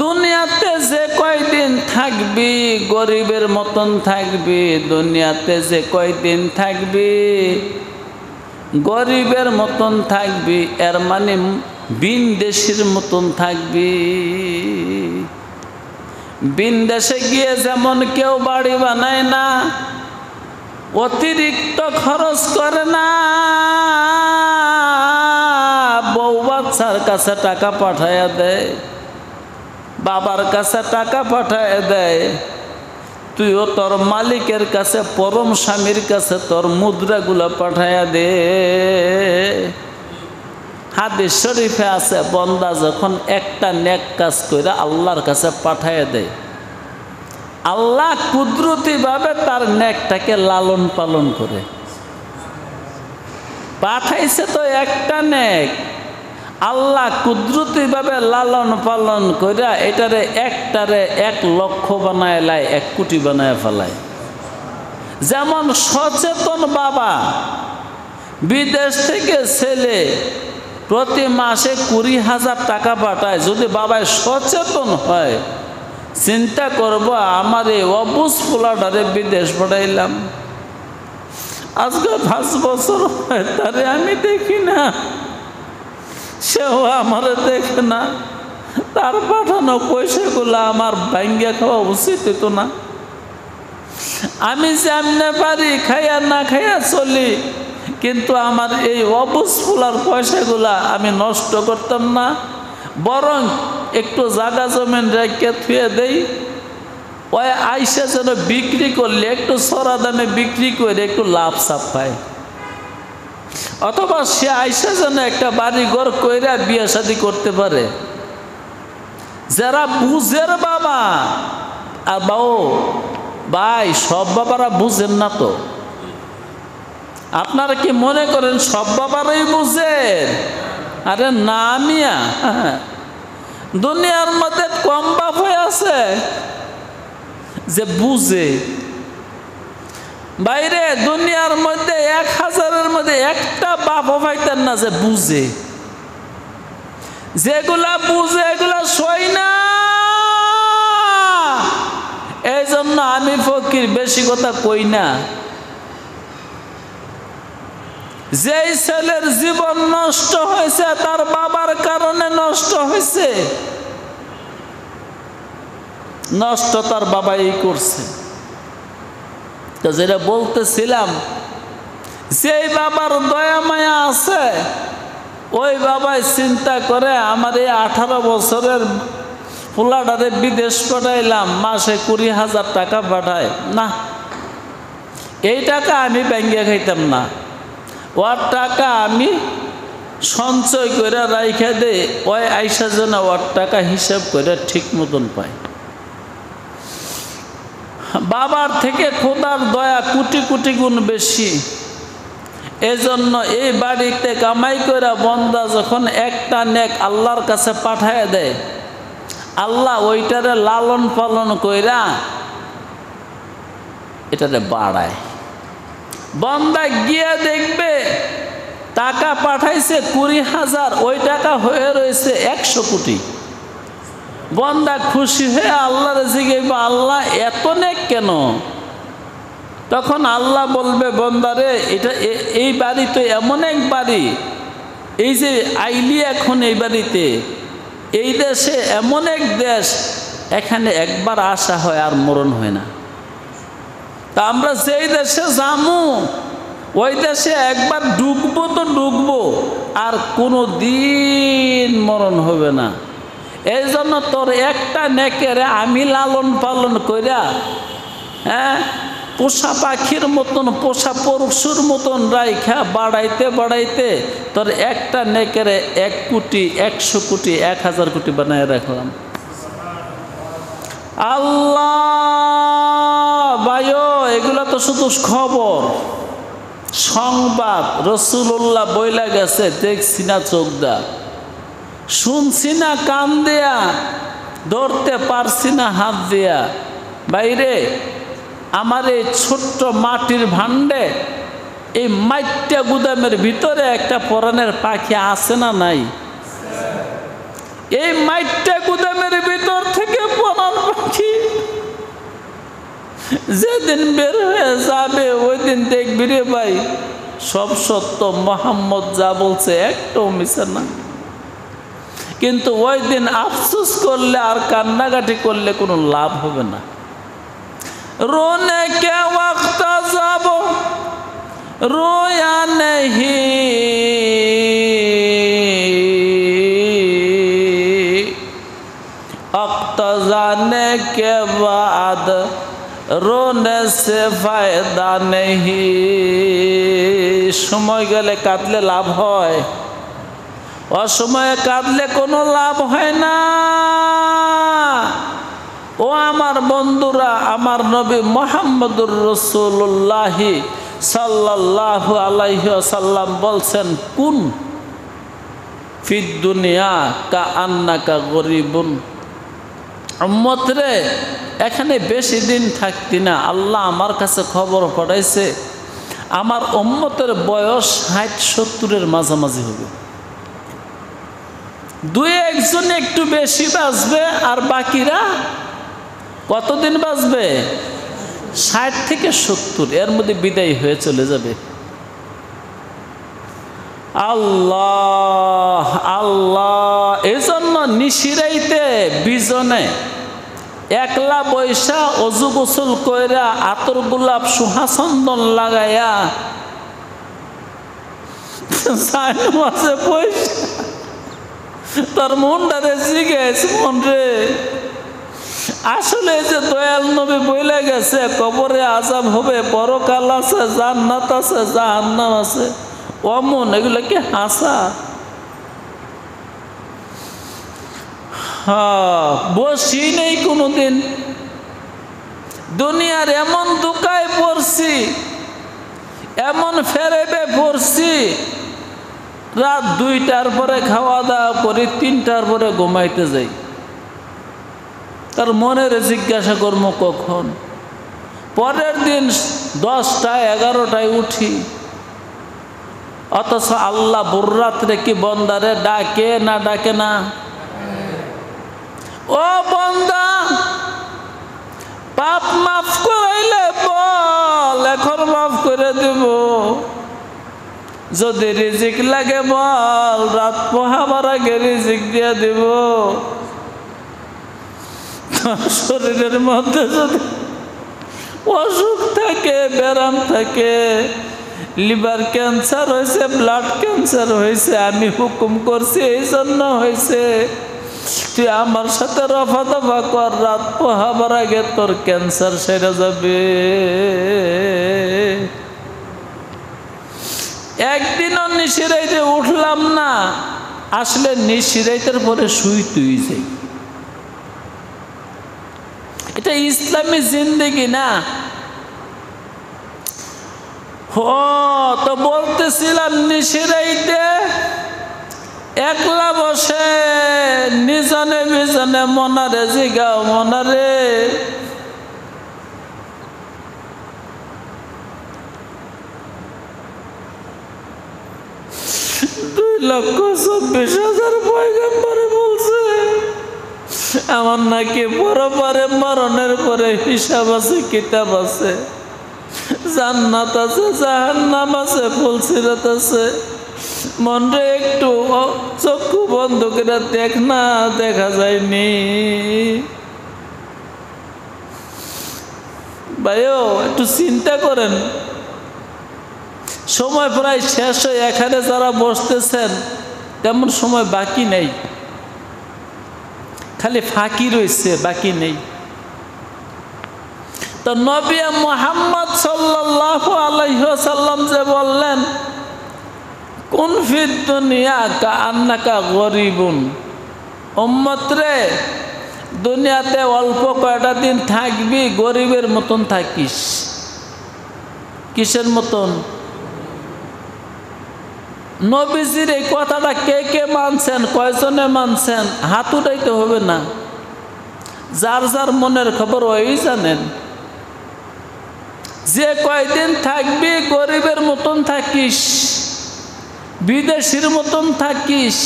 দুনিয়াতে যে কয়দিন থাকবি গরিবের মতন থাকবি। দুনিয়াতে যে কয়দিন থাকবি গরিবের মতন থাকবি, এর মানে বিনদেশির মতন থাকবি। বিনদেশে গিয়ে যেমন কেউ বাড়ি বানায় না, অতিরিক্ত খরচ করে না, বউ বাচ্চার কাছে টাকা পাঠাইয়া দেয়, বাবার কাছে টাকা পাঠাইয়া দেয়। তুইও তোর মালিকের কাছে, পরম স্বামীর কাছে তোর মুদ্রাগুলো পাঠাইয়া দে। হাদিস শরীফে আছে, বন্দা যখন একটা নেক কাজ করে আল্লাহর কাছে পাঠাইয়া দেয়, আল্লাহ কুদরতিভাবে তার নেকটাকে লালন পালন করে। পাঠাইছে তো একটা নেক, আল্লাহ কুদরতিভাবে লালন পালন করে এটারে একটারে 1 লক্ষ বানায় লাই, 1 কোটি বানায় ফেলায়। যেমন সচেতন বাবা বিদেশ থেকে ছেলে প্রতি মাসে 20,000 টাকা পাঠায়। যদি বাবায় সচেতন হয়, চিন্তা করব আমার এই অবুঝ পোলাটারে বিদেশ পাঠাইলাম, আজকে 5 বছর হয় তারে আমি দেখি না, সেও আমারে দেখে না, তার পাঠানো পয়সাগুলো আমার ভাঙ্গা খাওয়া উচিত হতো না? আমি যেমনে পারি খাইয়া না খাইয়া চলি, কিন্তু আমার এই অবুঝ পোলার পয়সাগুলা আমি নষ্ট করতাম না, বরং একটু জায়গা জমিন রেখে থুয়ে দেই, ওই আইসা যেন বিক্রি করলে একটু সরা দামে বিক্রি করে একটু লাভ সাপ পায়, অথবা সে আইসা যেন একটা বাড়ি ঘর কইরা বিয়ে শাদী করতে পারে। যারা বুঝের বাবা, আর বাও ভাই সব বাবারা বুঝেন না তো। আপনারা কি মনে করেন সব বাবারাই বুঝেন? আরে না মিয়া, দুনিয়ার মধ্যে কম বাপ হয়ে আছে যে বুঝে। বাইরে দুনিয়ার মধ্যে 1000-এর মধ্যে একটা বাপ পাইতেন না যে বুঝে। যেগুলা বুঝে এগুলা সই না। এই জন্য আমি ফকির বেশি কথা কই না। যেই ছেলের জীবন নষ্ট হয়েছে তার বাবার কারণে নষ্ট হয়েছে, নষ্ট তার বাবাই করছে। তো যেটা বলতেছিলাম, যেই বাবার দয়া মায়া আছে ওই বাবাই চিন্তা করে আমার এই 18 বছরের পোলাটারে বিদেশ পাঠাইলাম, মাসে 20,000 টাকা পাঠায় না, এই টাকা আমি ব্যাঙ্গে খাইতাম না, ওর টাকা আমি সঞ্চয় করে রাইখা দে, ওই আইসা যেন ওর টাকা হিসাব করে ঠিক মতন পায়। বাবার থেকে খোদার দয়া কোটি কোটি গুণ বেশি। এজন্য এই বাড়িতে কামাই করে বন্দা যখন একটা নেক আল্লাহর কাছে পাঠায় দেয়, আল্লাহ ওইটারে লালন পালন কইরা এটারে বাড়ায়। বন্দা গিয়ে দেখবে টাকা পাঠাইছে 20,000, ওই টাকা হয়ে রয়েছে 100 কোটি। বন্দা খুশি হয়ে আল্লাহর জিজ্ঞাসা, আল্লাহ এত নেক কেন? তখন আল্লাহ বলবে, বন্দারে এটা এই বাড়ি তো এমন এক বাড়ি, এই যে আইলি এখন এই বাড়িতে, এই দেশে এমন এক দেশ, এখানে একবার আসা হয় আর মরণ হয় না। তা আমরা যেই দেশে যামু ওই দেশে একবার ডুববো তো ডুববো, আর কোনো দিন মরণ হবে না। এই জন্য তোর একটা নেকেরে আমি লালন পালন কইরা, পোষা পাখির মতন, পোষা পরশুর মতন রাইখা বাড়াইতে বাড়াইতে তোর একটা নেকেরে 1 কোটি, 100 কোটি, 1000 কোটি বানায় রাখলাম। আল্লাহ ভাইও, এগুলো তো শুধু খবর, সংবাদ। রসুল্লাহ বইলা গেছে, দেখছি না চোখ দা, শুনছি না কান দেয়া, ধরতে পারছি না হাত দেয়া। বাইরে আমার এই ছোট্ট মাটির ভাণ্ডে, এই মাইটা গুদামের ভিতরে একটা পরাণের পাখি আছে না নাই? এই মাইটা গুদামের ভিতর থেকে পরাণ পাখি যেদিন বের হয়ে যাবে ওই দিন দেখবি রে ভাই, সব সত্য, মোহাম্মদ যা বলছে একটাও মিছে না। কিন্তু ওই দিন আফসোস করলে আর কান্নাকাটি করলে কোনো লাভ হবে না। रोने के वक्त जब रोया नहीं, वक्त जाने के बाद रोने से फायदा नहीं। समय গেলে কাঁদলে লাভ হয়, অসময়ে কাঁদলে কোনো লাভ হয় না। ও আমার বন্ধুরা, আমার নবী মুহাম্মদুর রাসূলুল্লাহ সাল্লাল্লাহু আলাইহি ওয়াসাল্লাম বলছেন, কুন ফিদ দুনিয়া কা আন্নাকা গরিবুন। উম্মত রে, এখানে বেশি দিন থাকতি না। আল্লাহ আমার কাছে খবর পাঠাইছে আমার উম্মতের বয়স 60-70-এর মাঝামাঝি হবে। দুই একজন একটু বেশি বাঁচবে, আর বাকিরা কতদিন বাঁচবে? 60 থেকে 70, এর মধ্যে বিদায় হয়ে চলে যাবে। আল্লাহ আল্লাহ, এই জন্য নিশিরাইতে বিজনে একলা বৈশা অজু গোসল কইরা আতর গোলাপ সুহাচন্দন লাগাইয়া মাঝে পয়সা তার মনটারে জিজ্ঞেস, মন রে আসলে যে দয়াল নবী বইলে গেছে কবরে আযাব হবে, পরকাল আছে, জান্নাত আছে, জাহান্নাম আছে, অমন এগুলো কি হাসা? বসি নেই কোনোদিন, দুনিয়ার এমন দুকায় পড়ছি, এমন ফেরেবে পড়ছি, রাত 2টার পরে খাওয়া দাওয়া করি, 3টার পরে ঘুমাইতে যাই। তার মনের জিজ্ঞাসা কর্ম কখন, পরের দিন 10টা 11টায় উঠি, অথচ আল্লাহ ভোররাত্রে কি বন্দারে ডাকে না ডাকে না? ও বন্দা, পাপ মাফ করাইলে বল, এখন মাফ করে দেব। যদি রিজিক লাগে বল, রাত পোহাবার আগে রিজিক দিয়ে দেব। শরীরের মধ্যে যদি অসুখ থাকে, ব্যারাম থাকে, লিভার ক্যান্সার হয়েছে, ব্লাড ক্যান্সার হয়েছে, আমি হুকুম করছি এই জন্য হয়েছে, তুই আমার সাথে রফা দফা কর, রাত পোহাবার আগে তোর ক্যান্সার সেরে যাবে। একদিনও নিশিরাইতে উঠলাম না, আসলে নিশিরাইতের পরে শুই তুই যাই। এটা ইসলামী জিন্দেগি না। তো বলতেছিলাম, নিশিরাইতে একলা বসে নিজনে বিজনে মনারে জিগাও, মনারে $2,24,000 পয়গম্বরে বলছে আমার নাকি পরপারে মরণের পরে হিসাব আছে, কিতাব আছে, জান্নাত আছে, জাহান্নাম আছে, ফুলসিরাত আছে। মনরে একটু চক্ষু বন্ধ করে দেখ না, দেখা যায়নি। ভাইও একটু চিন্তা করেন, সময় প্রায় শেষ হয়ে এখানে যারা বসতেছেন তেমন সময় বাকি নেই, খালি ফাঁকি রয়েছে, বাকি নেই। তো নবী মুহাম্মদ সাল্লাল্লাহু আলাইহি ওয়াসাল্লাম যে বললেন, কুন ফিদ দুনিয়া কাআন্নাকা গরিবুন, উম্মত রে দুনিয়াতে অল্প কয়টা দিন থাকবি, গরিবের মতন থাকিস। কিসের মতন? নবীজির এই কথাটা কে কে মানছেন, কয়জনে মানছেন? হাত উঠাইতে হবে না, যার যার মনের খবর ওই জানেন। যে কয়দিন থাকবি গরিবের মতন থাকিস, বিদেশির মতন থাকিস,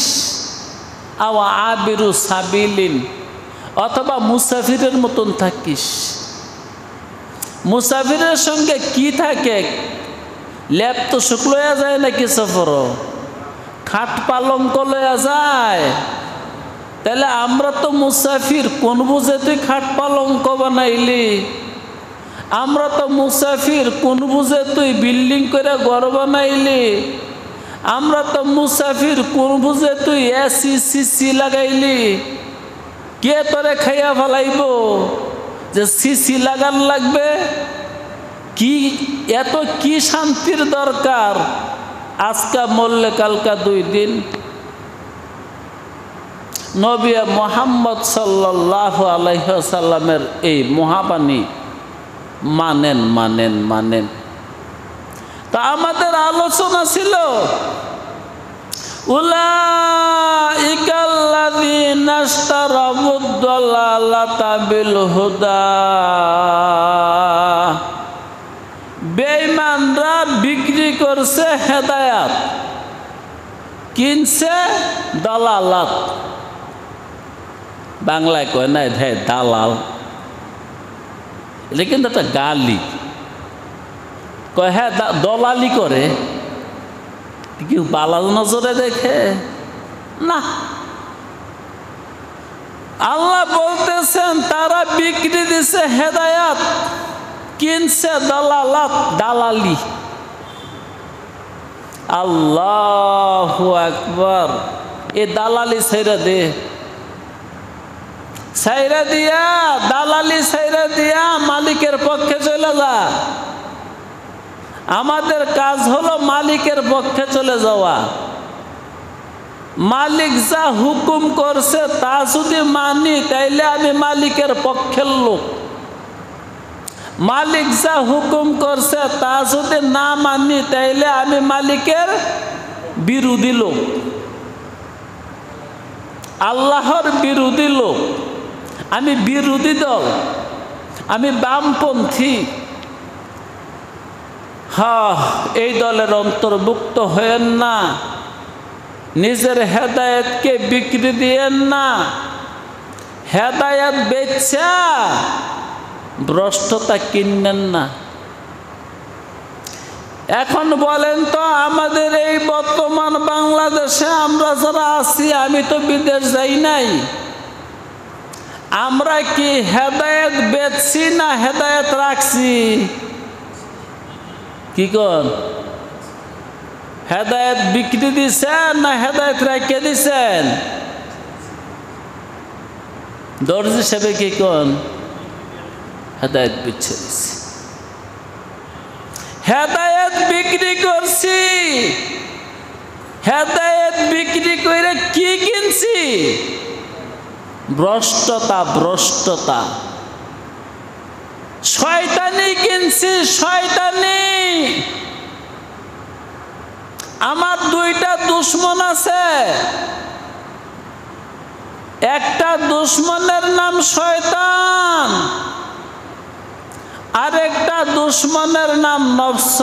আও আবিরু সাবিলিন, অথবা মুসাফিরের মতন থাকিস। মুসাফিরের সঙ্গে কি থাকে? লেপ তো শুক লয়া যায় নাকি সফর, খাট পালঙ্ক লয়া যায়। তাহলে আমরা তো মুসাফির, কোন বুঝে তুই খাট পালঙ্ক বানাইলি? আমরা তো মুসাফির, কোন বুঝে তুই বিল্ডিং করে ঘর বানাইলি? আমরা তো মুসাফির, কোন বুঝে তুই এসি সিসি লাগাইলি? কে তোরে খাইয়া ফেলাইব যে সিসি লাগান লাগবে? কি এত কি শান্তির দরকার? আজকা মরলে কালকা 2 দিন। নবী মুহাম্মদ সাল্লাল্লাহু আলাইহি ওয়াসাল্লামের এই মহাবাণী মানেন মানেন মানেন। তা আমাদের আলোচনা ছিল উলাইকাল্লাযীনা ইশতারাবুদ দালালাতা বিল হুদা, বেঈমানরা বিক্রি করছে হেদায়াত কিনছে দালালাত, বাংলায় কয় না ভাই দালাল, এটা কিন্তু একটা গালি। কয় হ্যাঁ দলালি করে, কি বালাল নজরে দেখে না। আল্লাহ বলতেছেন তারা বিক্রি দিছে হেদায়াত, কিনছে দালালাত, দালালি। আল্লাহু আকবার। এ দালালি ছাইরা দে, ছাইরা দিয়া, দালালি ছাইরা দিয়া মালিকের পক্ষে চলে যা। আমাদের কাজ হলো মালিকের পক্ষে চলে যাওয়া। মালিক যা হুকুম করছে তা যদি মানি তাইলে আমি মালিকের পক্ষের লোক। মালিক যা হুকুম করছে তা যদি না মানি তাইলে আমি মালিকের বিরোধী লোক, আল্লাহর বিরোধী লোক। আমি বিরোধী দল, আমি বামপন্থী। হ্যাঁ, এই দলের অন্তর্ভুক্ত হয়েন না। নিজের হেদায়েতকে বিক্রি দিয়েন না। হেদায়েত বেচা ভ্রষ্টতা কিনেন না। এখন বলেন তো, আমাদের এই বর্তমান বাংলাদেশে আমরা যারা আছি, আমি তো বিদেশ যাই নাই, আমরা কি হেদায়েত বেচছি না হেদায়েত রাখছি? কি কন? হেদায়েত বিক্রি দিছেন না হেদায়েত রাখিয়ে দিছেন? দর্জি সাহেব কি কন? হেদায়েত বিচ্ছে দিছি। হেদায়েত বিক্রি করছি। হেদায়েত বিক্রি করে কি কিনছি? ভ্রষ্টতা, ভ্রষ্টতা, শয়তানি কিনছি, শয়তানি। আমার দুইটা দুশ্মন আছে, একটা দুশ্মনের নাম শয়তান, আর একটা দুশ্মনের নাম নফস।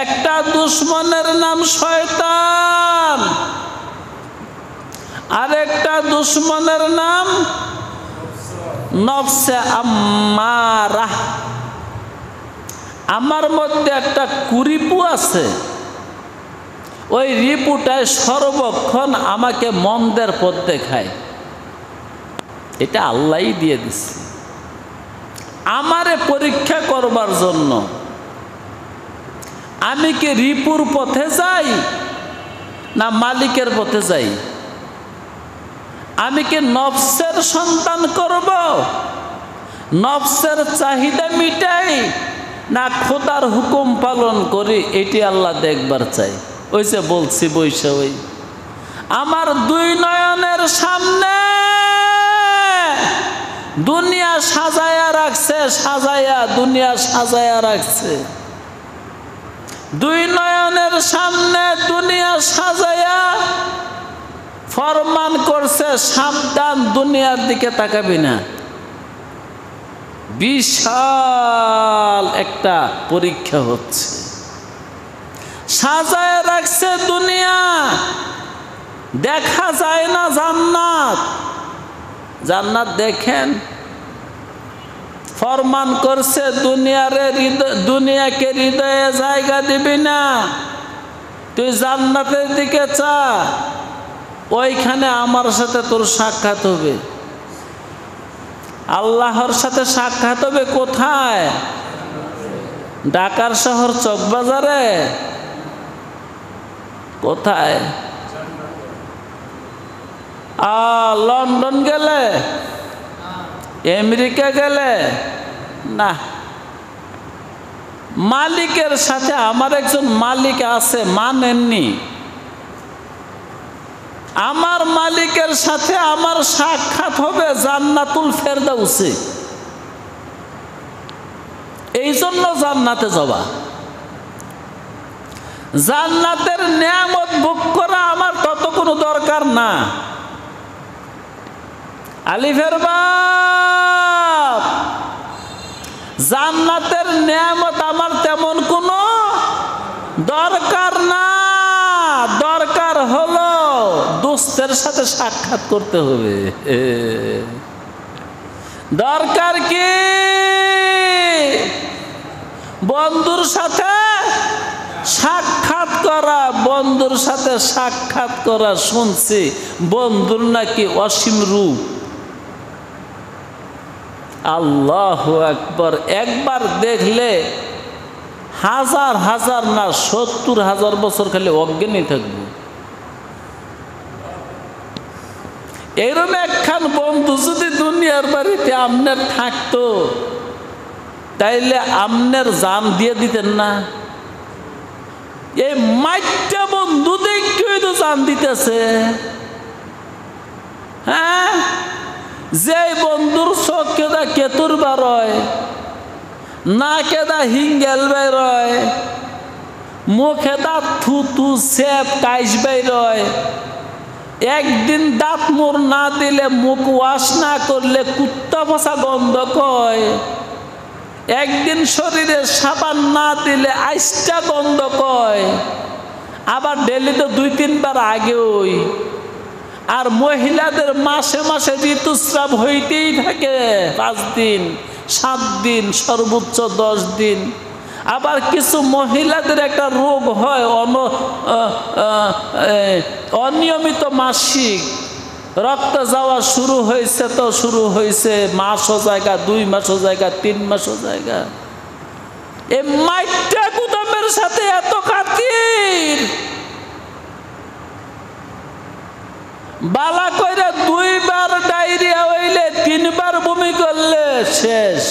একটা দুশ্মনের নাম শয়তান, আর একটা দুশ্মনের নাম নফসে আম্মারা। আমার মধ্যে একটা কুরিপু আছে, ওই রিপুটায় সর্বক্ষণ আমাকে মন্দের পথ দেখায়। এটা আল্লাহই দিয়ে দিছে আমারে পরীক্ষা করবার জন্য। আমি কি রিপুর পথে যাই না মালিকের পথে যাই? আমি কি নফসের সন্তান করব, নফসের চাহিদা মিটাই, না খোদার হুকুম পালন করি? এটি আল্লাহ দেখবার চাই। ওই যে বলছি বৈশা, ওই আমার দুই নয়নের সামনে দুনিয়া সাজায়া রাখছে, সাজায়া, দুনিয়া সাজায়া রাখছে। দুই নয়নের সামনে দুনিয়া সাজায়া ফরমান করছে, সাবধান, দুনিয়ার দিকে তাকাবি না। বিশাল একটা পরীক্ষা হচ্ছে, সাজায় রাখছে দুনিয়া। দেখা যায় না জান্নাত। জান্নাত দেখেন, ফরমান করছে দুনিয়াকে হৃদয়ে জায়গা দিবি না, তুই জান্নাতের দিকে চা, ওইখানে আমার সাথে তোর সাক্ষাৎ হবে। আল্লাহর সাথে সাক্ষাৎ হবে কোথায়? ঢাকার শহর চকবাজারে? কোথায়? লন্ডন গেলে, আমেরিকা গেলে না। মালিকের সাথে, আমার একজন মালিক আছে, মানেননি? আমার মালিকের সাথে আমার সাক্ষাৎ হবে জান্নাতুল ফেরদাউসে। এই জন্য জান্নাতে যাওয়া, জান্নাতের নিয়ামত ভোগ করা আমার তত কোনো দরকার না। আলিফের বাপ, জান্নাতের নিয়ামত আমার তেমন কোনো দরকার না। দরকার হলো দোস্তের সাথে সাক্ষাৎ করতে হবে। দরকার কি? বন্ধুর সাথে সাক্ষাৎ করা। বন্ধুর সাথে সাক্ষাৎ করা শুনছি বন্ধুর নাকি অসীম রূপ। আল্লাহু আকবার। একবার দেখলে হাজার হাজার না ৭০,০০০ বছর খালি অজ্ঞানী থাকবো। এরকম একখান বন্ধু যদি দুনিয়ার বাড়িতে আপনার থাকতো তাইলে আপনার জান দিয়ে দিতেন না? এই মাইটা বন্ধু দেখেই তো জান দিতেছে। হ্যাঁ, যে বন্ধুর চোখ কেদা কেতুর বারয়, না কেদা হিঙ্গেল বেরোয়, মুখে দাঁত থুতু সেপ কাইস বেরোয়, একদিন দাঁত মোর না দিলে মুখ ওয়াশ না করলে কুত্তা ফসা গন্ধ কয়, একদিন শরীরে সাবান না দিলে আইসটা গন্ধ কয়, আবার ডেলিতে ২-৩ বার আগেই। আর মহিলাদের মাসে মাসে ঋতুস্রাব হইতেই থাকে ৫ দিন ৭ দিন সর্বোচ্চ ১০ দিন। আবার কিছু মহিলাদের একটা রোগ হয় অনিয়মিত মাসিক, রক্ত যাওয়া শুরু হয়েছে তো শুরু হয়েছে, মাসও জায়গা ২ মাসও জায়গা ৩ মাসও জায়গা। এই মাইটা গুদামের সাথে এত খাতির, বালা কইরা ২ বার ডায়রিয়া হইলে ৩ বার বমি করলে শেষ।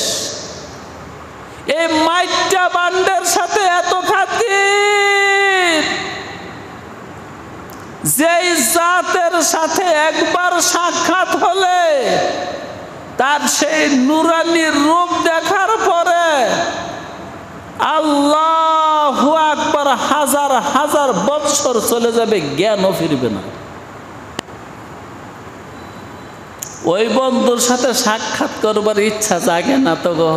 এই মাইটা বান্ডের সাথে এত খাতির, যেই জাতের সাথে একবার সাক্ষাৎ হলে তার সেই নুরানি রূপ দেখার পরে আল্লাহু আকবার হাজার হাজার বৎসর চলে যাবে, জ্ঞানও ফিরবে না। ওই বন্ধুর সাথে সাক্ষাৎ করবার ইচ্ছা জাগে না তো গো?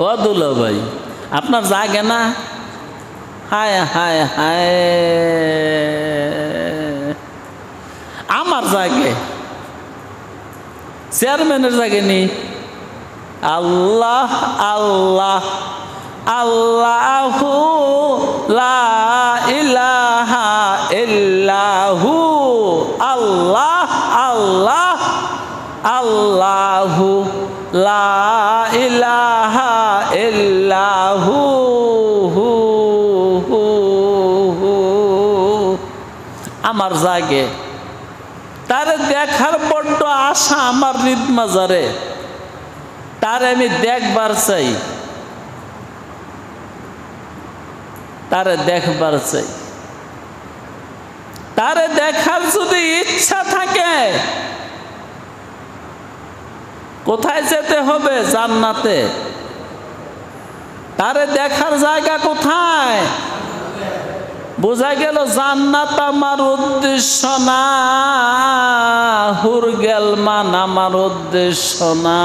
ও দুলা ভাই, আপনার জাগে না? হায় হায় হায়, আমার জাগে, চেয়ারম্যানের জাগেনি। আল্লাহ আল্লাহ আল্লাহু লা ইলাহা ইল্লাহু, আল্লাহ আল্লাহ আল্লাহু লা ইলাহা ইল্লাহু। আমার জাগে, তারে দেখার বড্ড আশা আমার হৃদ মাজারে, তারে আমি দেখবার চাই, তারে দেখবার চাই। তারে দেখার যদি ইচ্ছা থাকে, কোথায় যেতে হবে? জান্নাতে। তারে দেখার জায়গা কোথায়? বোঝা গেল জান্নাত আমার উদ্দেশ্য না, হুরগেল মান আমার উদ্দেশ্য না,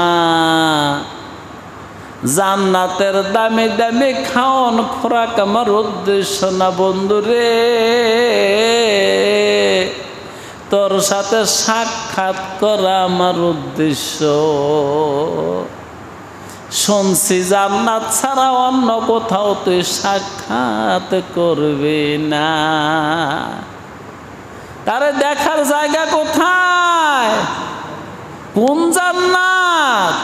জান্নাতের দামি দামি খাওন খোরাক আমার উদ্দেশ্য না। বন্ধুরে, তোর সাথে সাক্ষাৎ করা আমার উদ্দেশ্য। শুনছি জান্নাত ছাড়া অন্য কোথাও তুই সাক্ষাৎ করবি না। তারে দেখার জায়গা কোথায়? কোন জান্নাত?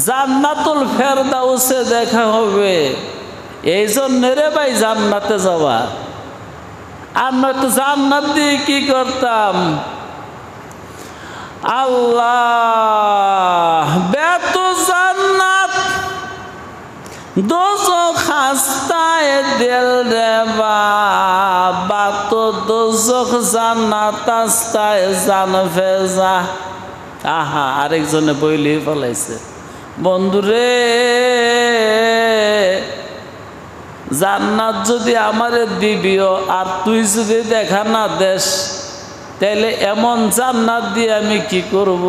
জান্নাতুল ফেরদাউসে দেখা হবে। এই জন্য রে ভাই জান্নাতে যাওয়া। আর নয়তো জান্নাত দিয়ে কি করতাম? আল্লাহ বেতো জান্নাত দোজখ হাস্তায় দিল রে বাবা, তো দোজখ জান্নাত আস্তায় জান ফেজা। আহা, আরেকজনে বইলে ফেলাইছে। বন্ধুরে, জান্নাত যদি আমারে দিবিও আর তুই যদি দেখা না দেস, তাইলে এমন জান্নাত দিয়ে আমি কি করব?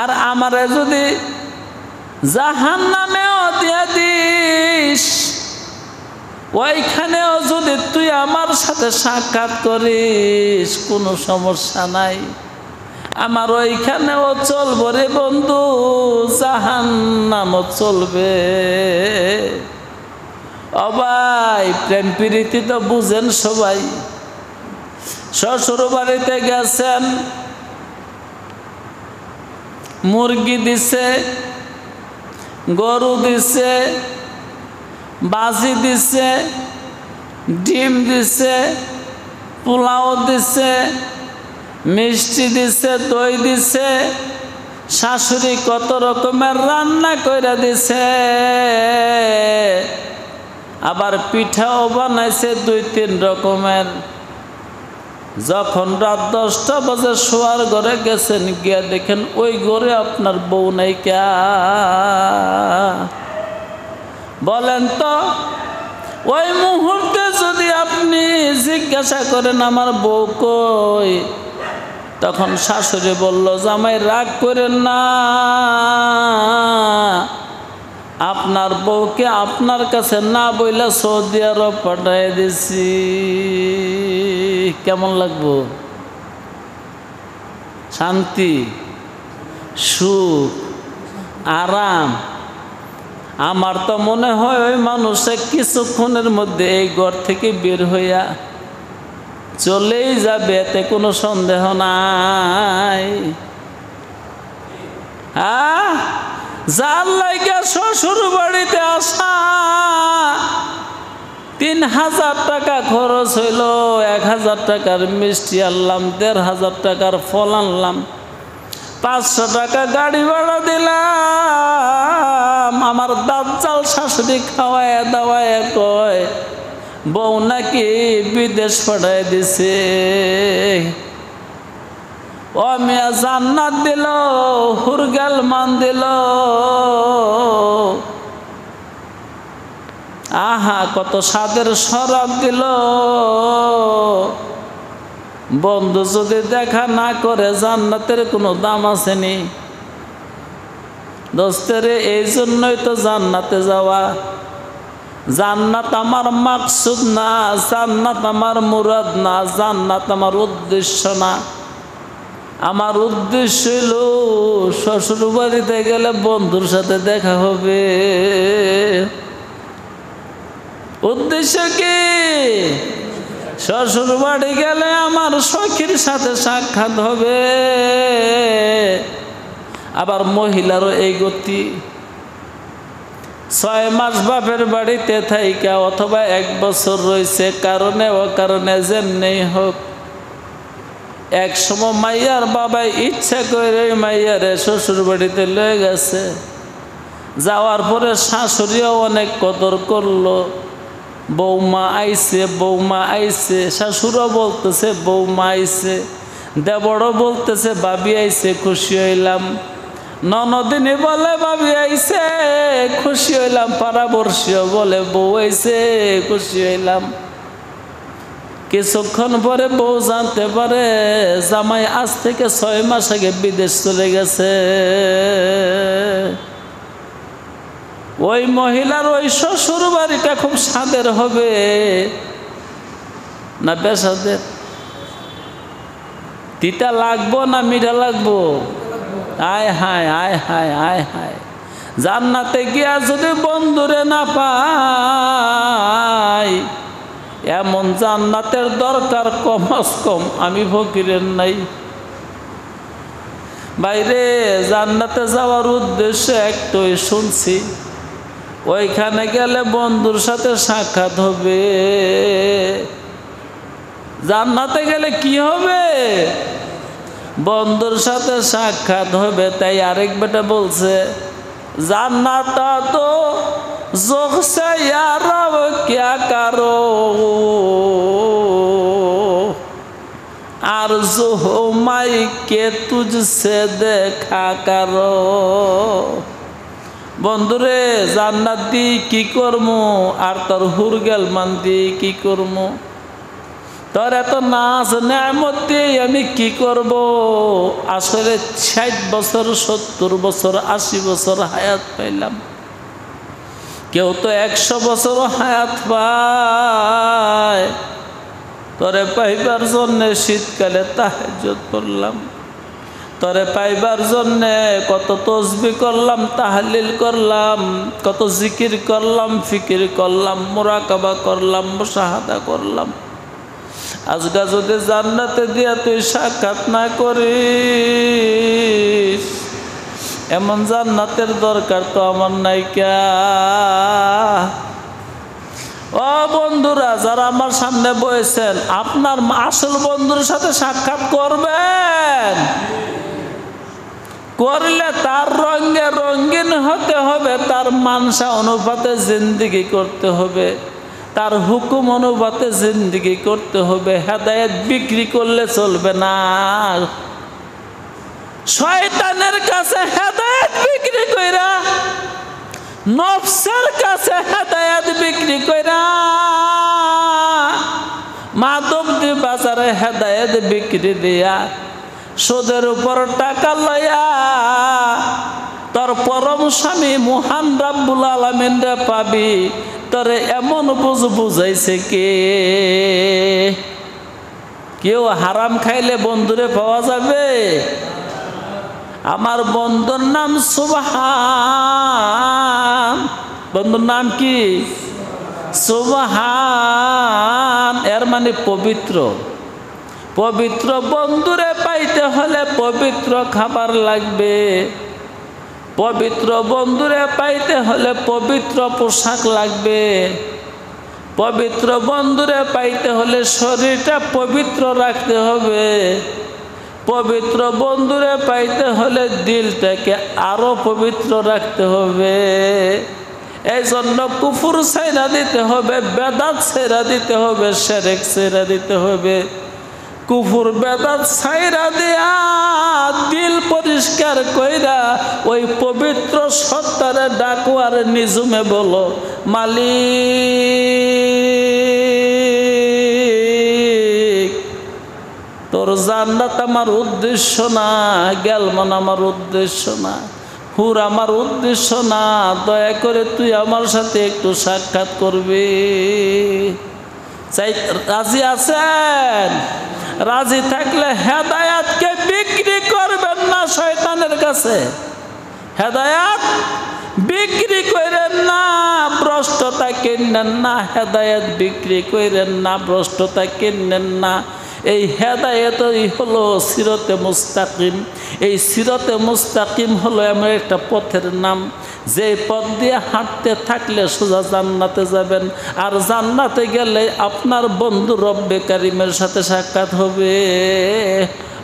আর আমারে যদি জাহান্নামেও দিয়া দিস, ওইখানেও যদি তুই আমার সাথে সাক্ষাৎ করিস কোনো সমস্যা নাই, আমার ওইখানেও চলবে রে বন্ধু, জাহান্নামও চলবে। ও ভাই, প্রেম প্রীতি তো বুঝেন সবাই। শ্বশুর বাড়িতে গেছেন, মুরগি দিছে, গরু দিছে, বাজি দিছে, ডিম দিছে, পোলাও দিছে, মিষ্টি দিছে, দই দিছে, শাশুড়ি কত রকমের রান্না কইরা দিছে, আবার পিঠাও বানাইছে 2-3 রকমের। যখন রাত 10টা বাজে শোয়ার ঘরে গেছেন, গিয়া দেখেন ওই ঘরে আপনার বউ নাই। কে বলেন তো? ওই মুহূর্তে যদি আপনি জিজ্ঞাসা করেন আমার বউ কই, তখন শাশুড়ি বলল, জামাই রাগ করেন না, আপনার বউকে আপনার কাছে না বইলা সৌদি আরব পাঠাই দিছি। কেমন লাগবো? শান্তি, সুখ, আরাম। আমার তো মনে হয় ওই মানুষে কিছুক্ষণের মধ্যে এই ঘর থেকে বের হইয়া চলেই যাবে, এতে কোনো সন্দেহ নাই। হ্যাঁ, যার লাইগা শ্বশুর বাড়িতে আসা 3000 টাকা খরচ হইল, 1000 টাকার মিষ্টি আনলাম, 1500 টাকার ফল আনলাম, 500 টাকা গাড়ি ভাড়া দিলাম। আমার দাজ্জাল শাশুড়ি খাওয়ায় দাওয়ায় কয় বউ নাকি বিদেশ পাঠাই দিছে। ও মিয়া, জান্নাত দিল, হুরগাল মান দিল, আহা কত স্বাদের শরাব দিল। বন্ধু যদি দেখা না করে জান্নাতের কোনো দাম আসেনি। দোস্তেরে, এই জন্যই তো জান্নাতে যাওয়া। জান্নাত আমার মাকসুদ না, জান্নাত আমার মুরাদ না, জান্নাত আমার উদ্দেশ্য না। আমার উদ্দেশ্য হইল শ্বশুর বাড়িতে গেলে বন্ধুর সাথে দেখা হবে। উদ্দেশ্য কি? শ্বশুর বাড়ি গেলে আমার সখীর সাথে সাক্ষাৎ হবে। আবার মহিলারও এই গতি। 6 মাস বাপের বাড়িতে থাইকা অথবা 1 বছর রয়েছে, কারণে ও কারণে যেমনি হোক, এক সময় মাইয়ার বাবাই ইচ্ছা করে মাইয়ারে শ্বশুর বাড়িতে লয়ে গেছে। যাওয়ার পরে শাশুড়িও অনেক কদর করলো, বৌমা আইছে, বৌমা আইছে। শাশুড়ও বলতেছে বৌমা আইছে, দেবরও বলতেছে ভাবি আইছে, খুশি হইলাম। ননদিনী বলে ভাবি আইছে, খুশি হইলাম। পাড়াবর্ষীয় বলে বউ আইছে, খুশি হইলাম। কিছুক্ষণ পরে বউ জানতে পারে জামাই আজ থেকে 6 মাস আগে বিদেশ চলে গেছে। ওই মহিলার ওই শ্বশুর বাড়িটা খুব স্বাদের হবে না বেসাদের? তিতা লাগবো না মিঠা লাগবো? আয় হায়, আয় হায়, আয় হায়। জান্নাতে গিয়া যদি বন্ধুরে না পাই, এমন জান্নাতের দরকার কমাস কম আমি ফকিরের নাই। বাইরে জান্নাতে যাওয়ার উদ্দেশ্য একটাই শুনছি, ওইখানে গেলে বন্ধুর সাথে সাক্ষাৎ হবে। জান্নাতে গেলে কি হবে? বন্ধুর সাথে সাক্ষাৎ হবে। তাই আরেক বেটা বলছে, জান্নাতা তো जोख से यारव क्या करो आरज़ू हो माई के तुझसे देखा करो। বন্ধুরে জান্নাত দি কি করমু আর তোর হুরগেল মান দি কি করমু? তোর এত নাজ নেয়ামত দিয়ে আমি কি করব? আসলে 60 বছর 70 বছর 80 বছর হায়াত পাইলাম, কেউ তো 100 বছর হায়াত পায়। তোরে পাইবার জন্যে শীতকালে তাহাজ্জুদ করলাম, তোরে পাইবার জন্যে কত তসবিহ করলাম, তাহলিল করলাম, কত জিকির করলাম, ফিকির করলাম, মুরাকাবা করলাম, মুশাহাদা করলাম। আজকে যদি জান্নাতে দিয়া তুই সাক্ষাৎ না করিস, এমন জান্নাতের দরকার তো আমার নাইকা। ও বন্ধুরা, যারা আমার সামনে বসেছেন, আপনার আসল বন্ধুর সাথে সাক্ষাৎ করবেন। করলে তার রঙে রঙিন হতে হবে, তার মানসা অনুপাতে জিন্দেগি করতে হবে, তার হুকুম অনুপাতে জিন্দেগি করতে হবে। হেদায়েত বিক্রি করলে চলবে না। শয়তানের কাছে হেদায়েত বিক্রি কইরা, নফসের কাছে হেদায়েত বিক্রি কইরা, মাদকদি বাজারে হেদায়েত বিক্রি দিয়া, সুদের উপর টাকা লইয়া তোর পরম স্বামী মহান রাব্বুল আলামিন রে পাবি। তোরে এমন বুঝাইছে কে? কেউ হারাম খাইলে বন্ধুরে পাওয়া যাবে? আমার বন্ধুর নাম সুবহান। বন্ধুর নাম কি? সুবহান। এর মানে পবিত্র। পবিত্র বন্ধুরে পাইতে হলে পবিত্র খাবার লাগবে, পবিত্র বন্ধুরে পাইতে হলে পবিত্র পোশাক লাগবে, পবিত্র বন্ধুরে পাইতে হলে শরীরটা পবিত্র রাখতে হবে, পবিত্র বন্ধুরে পাইতে হলে দিলটাকে আরো পবিত্র রাখতে হবে। এই জন্য কুফর ছেড়ে দিতে হবে, বেদাত ছেড়ে দিতে হবে, শিরক ছেড়ে দিতে হবে। কুফর বেদাত ছাইরা দিয়া দিল পরিষ্কার কইরা ওই পবিত্র সত্তারে ডাকো আর নিজুমে বলো, মালিক তোর জান্নাত আমার উদ্দেশ্য না, গেলমান আমার উদ্দেশ্য না, হুর আমার উদ্দেশ্য না, দয়া করে তুই আমার সাথে একটু সাক্ষাৎ করবি। চাই রাজি আছেন? রাজি থাকলে হেদায়াতকে বিক্রি করবেন না শয়তানের কাছে। হেদায়াত বিক্রি করেন না, ভ্রষ্টতা কিনেন না। হেদায়াত বিক্রি করেন না, ভ্রষ্টতা কিনেন না। এই হেদায়েতই হলো সিরাতে মুস্তাকিম। এই সিরাতে মুস্তাকিম হলো এমন একটা পথের নাম, যে পথ দিয়ে হাঁটতে থাকলে সোজা জান্নাতে যাবেন। আর জান্নাতে গেলে আপনার বন্ধু রব্বে কারিমের সাথে সাক্ষাৎ হবে।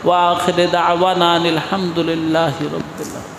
ওয়া আখিরু দাওয়ানা আলহামদুলিল্লাহি রাব্বিল আলামিন।